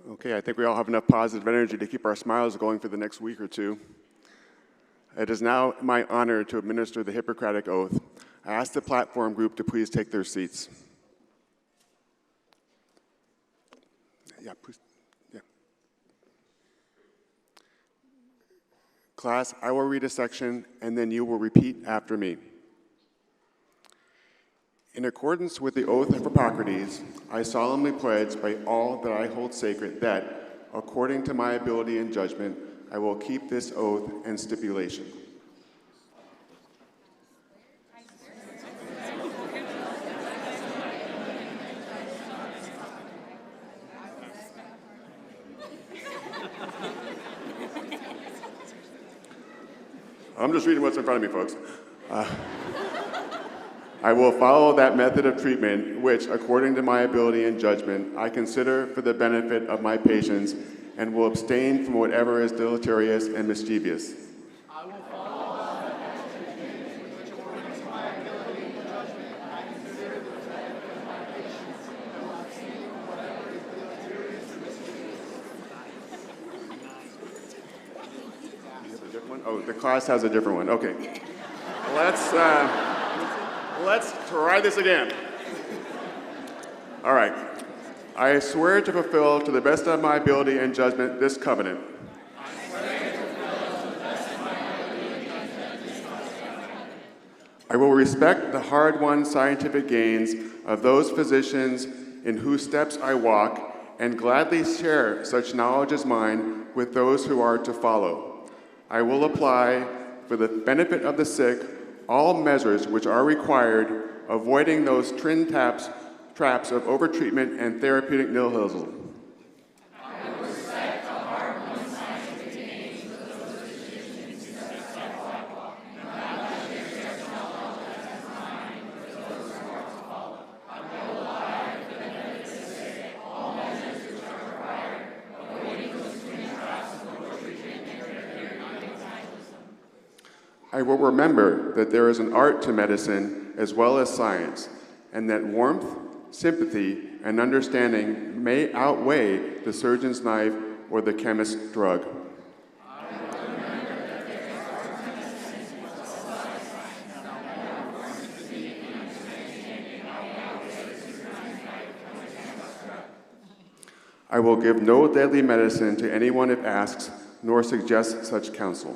Okay, I think we all have enough positive energy to keep our smiles going for the next week or two. It is now my honor to administer the Hippocratic Oath. I ask the platform group to please take their seats. Yeah, please. Yeah. Class, I will read a section, and then you will repeat after me. In accordance with the oath of Hippocrates, I solemnly pledge by all that I hold sacred that, according to my ability and judgment, I will keep this oath and stipulation. I'm just reading what's in front of me, folks. I will follow that method of treatment which, according to my ability and judgment, I consider for the benefit of my patients and will abstain from whatever is deleterious and mischievous. I will follow that method of treatment which, according to my ability and judgment, I consider for the benefit of my patients and will abstain from whatever is deleterious or mischievous. You have a different one? Oh, the class has a different one. Okay. Let's try this again. All right. I swear to fulfill to the best of my ability and judgment this covenant. I will respect the hard-won scientific gains of those physicians in whose steps I walk and gladly share such knowledge as mine with those who are to follow. I will apply, for the benefit of the sick, all measures which are required, avoiding those traps of overtreatment and therapeutic nihilism. I will respect the hard-won scientific gains of those physicians who step I walk, and gladly share such knowledge as mine with those who are to follow. I will apply, for the benefit of the sick, all measures which are required, avoiding those traps of overtreatment and therapeutic nihilism. I will remember that there is an art to medicine as well as science, and that warmth, sympathy, and understanding may outweigh the surgeon's knife or the chemist's drug. I will give no deadly medicine to anyone if asked, nor suggest such counsel.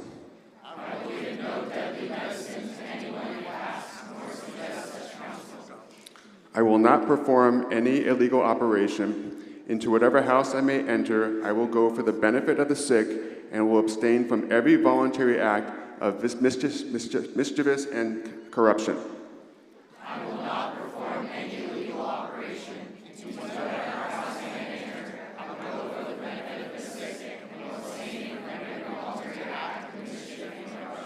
I will not perform any illegal operation. Into whatever house I may enter, I will go for the benefit of the sick and will abstain from every voluntary act of mischievous and corruption. I will not perform any illegal operation. Into whatever house I may enter, I will go for the benefit of the sick and will abstain from every voluntary act of mischief and corruption.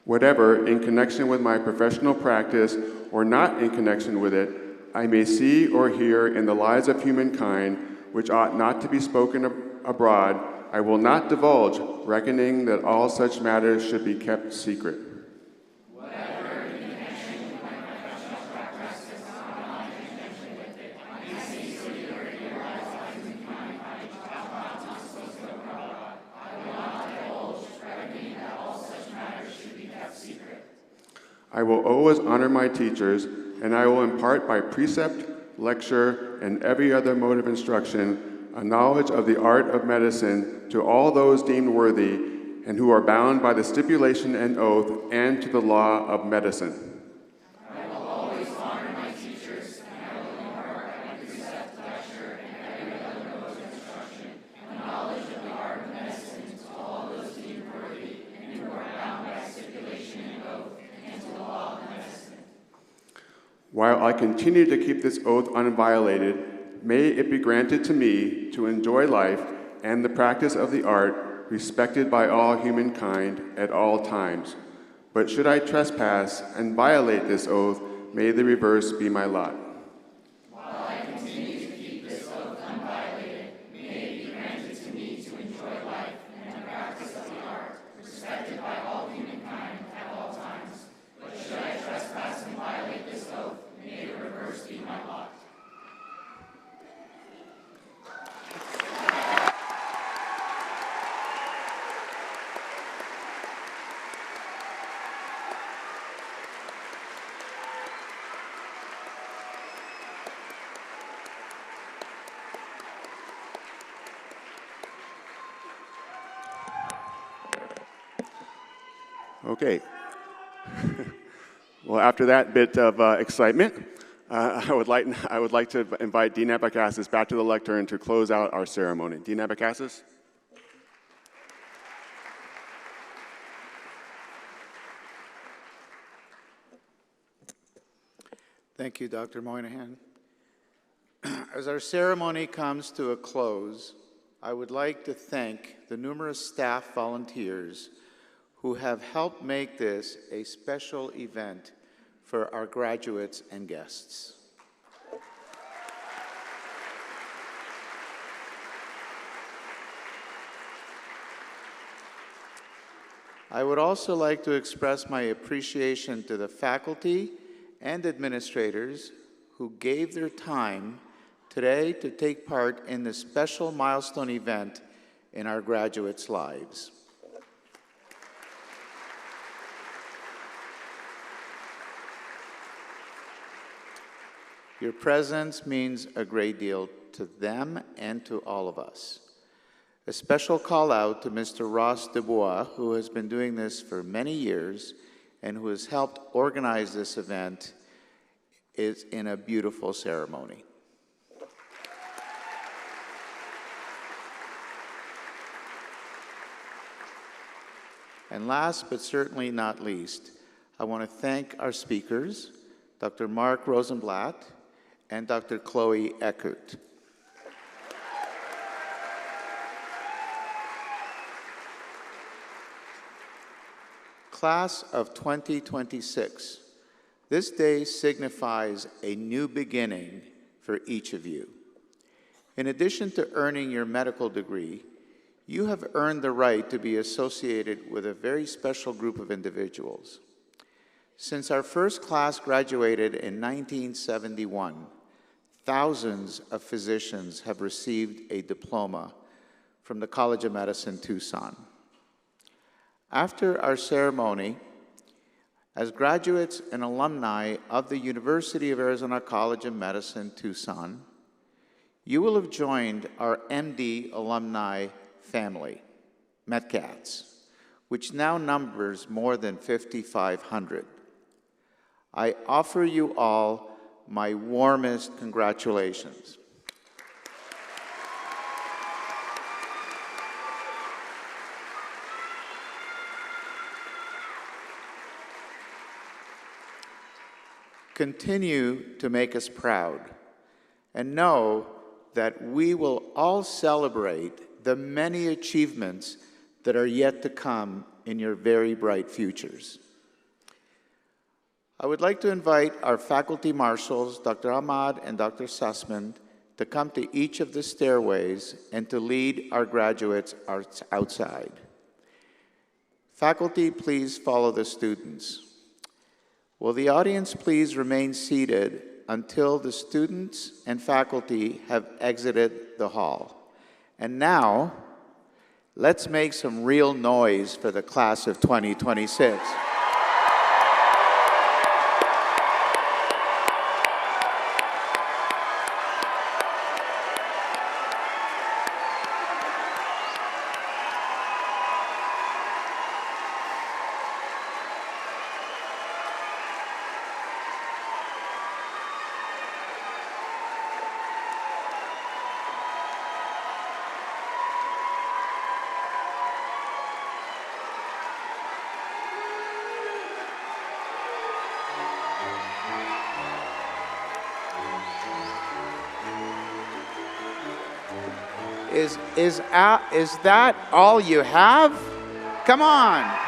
Whatever, in connection with my professional practice or not in connection with it, I may see or hear in the lives of humankind, which ought not to be spoken abroad, I will not divulge, reckoning that all such matters should be kept secret. Whatever, in connection with my professional practice or not in connection with it, I may see or hear in the lives of humankind, which ought not to be spoken abroad, I will not divulge, reckoning that all such matters should be kept secret. I will always honor my teachers, and I will impart by precept, lecture, and every other mode of instruction a knowledge of the art of medicine to all those deemed worthy and who are bound by the stipulation and oath and to the law of medicine. I will always honor my teachers, and I will impart by precept, lecture, and every other mode of instruction a knowledge of the art of medicine to all those deemed worthy and who are bound by stipulation and oath and to the law of medicine. While I continue to keep this oath unviolated, may it be granted to me to enjoy life and the practice of the art respected by all humankind at all times. But should I trespass and violate this oath, may the reverse be my lot. While I continue to keep this oath unviolated, may it be granted to me to enjoy life and the practice of the art respected by all humankind at all times. But should I trespass and violate this oath, may the reverse be my lot. Okay. Well, after that bit of excitement, I would like to invite Dean Abecassis back to the lectern to close out our ceremony. Dean Abecassis. Thank you, Dr. Moynihan. As our ceremony comes to a close, I would like to thank the numerous staff volunteers who have helped make this a special event for our graduates and guests. I would also like to express my appreciation to the faculty and administrators who gave their time today to take part in this special milestone event in our graduates' lives. Your presence means a great deal to them and to all of us. A special call out to Mr. Ross Dubois, who has been doing this for many years and who has helped organize this event, is in a beautiful ceremony. And last but certainly not least, I want to thank our speakers, Dr. Mark Rosenblatt and Dr. Chloe Eckert. Class of 2026, this day signifies a new beginning for each of you. In addition to earning your medical degree, you have earned the right to be associated with a very special group of individuals. Since our first class graduated in 1971, thousands of physicians have received a diploma from the College of Medicine, Tucson. After our ceremony, as graduates and alumni of the University of Arizona College of Medicine, Tucson, you will have joined our MD alumni family, MetCats, which now numbers more than 5,500. I offer you all my warmest congratulations. Continue to make us proud, and know that we will all celebrate the many achievements that are yet to come in your very bright futures. I would like to invite our faculty marshals, Dr. Ahmad and Dr. Sussman, to come to each of the stairways and to lead our graduates outside. Faculty, please follow the students. Will the audience please remain seated until the students and faculty have exited the hall? And now, let's make some real noise for the class of 2026. Is that all you have? Come on.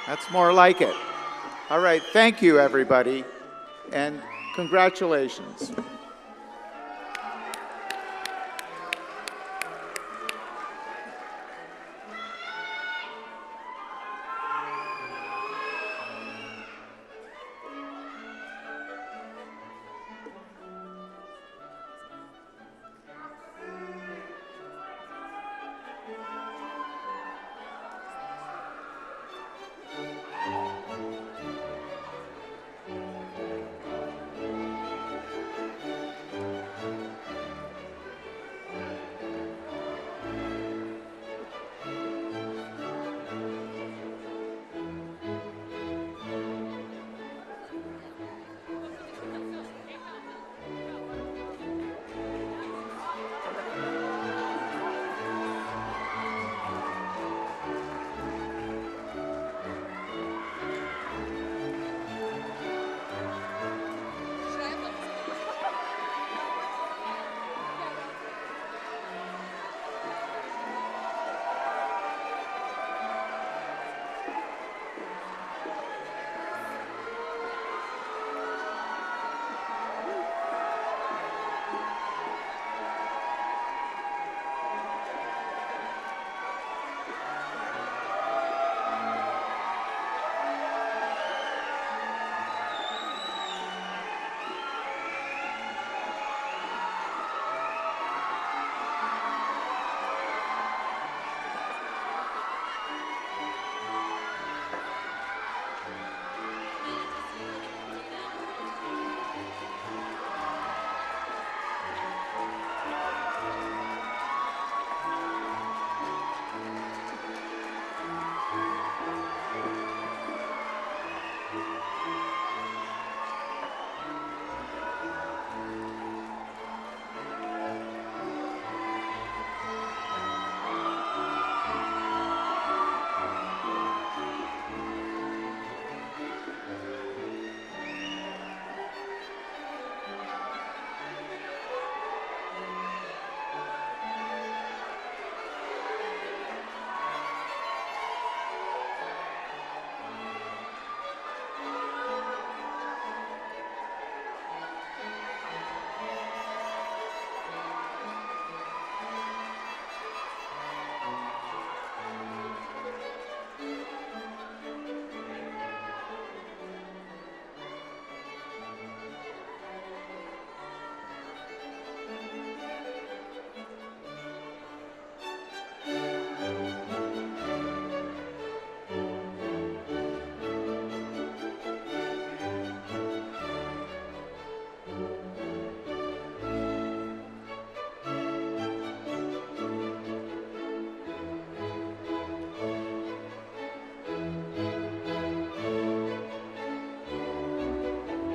That's more like it. All right, thank you, everybody, and congratulations.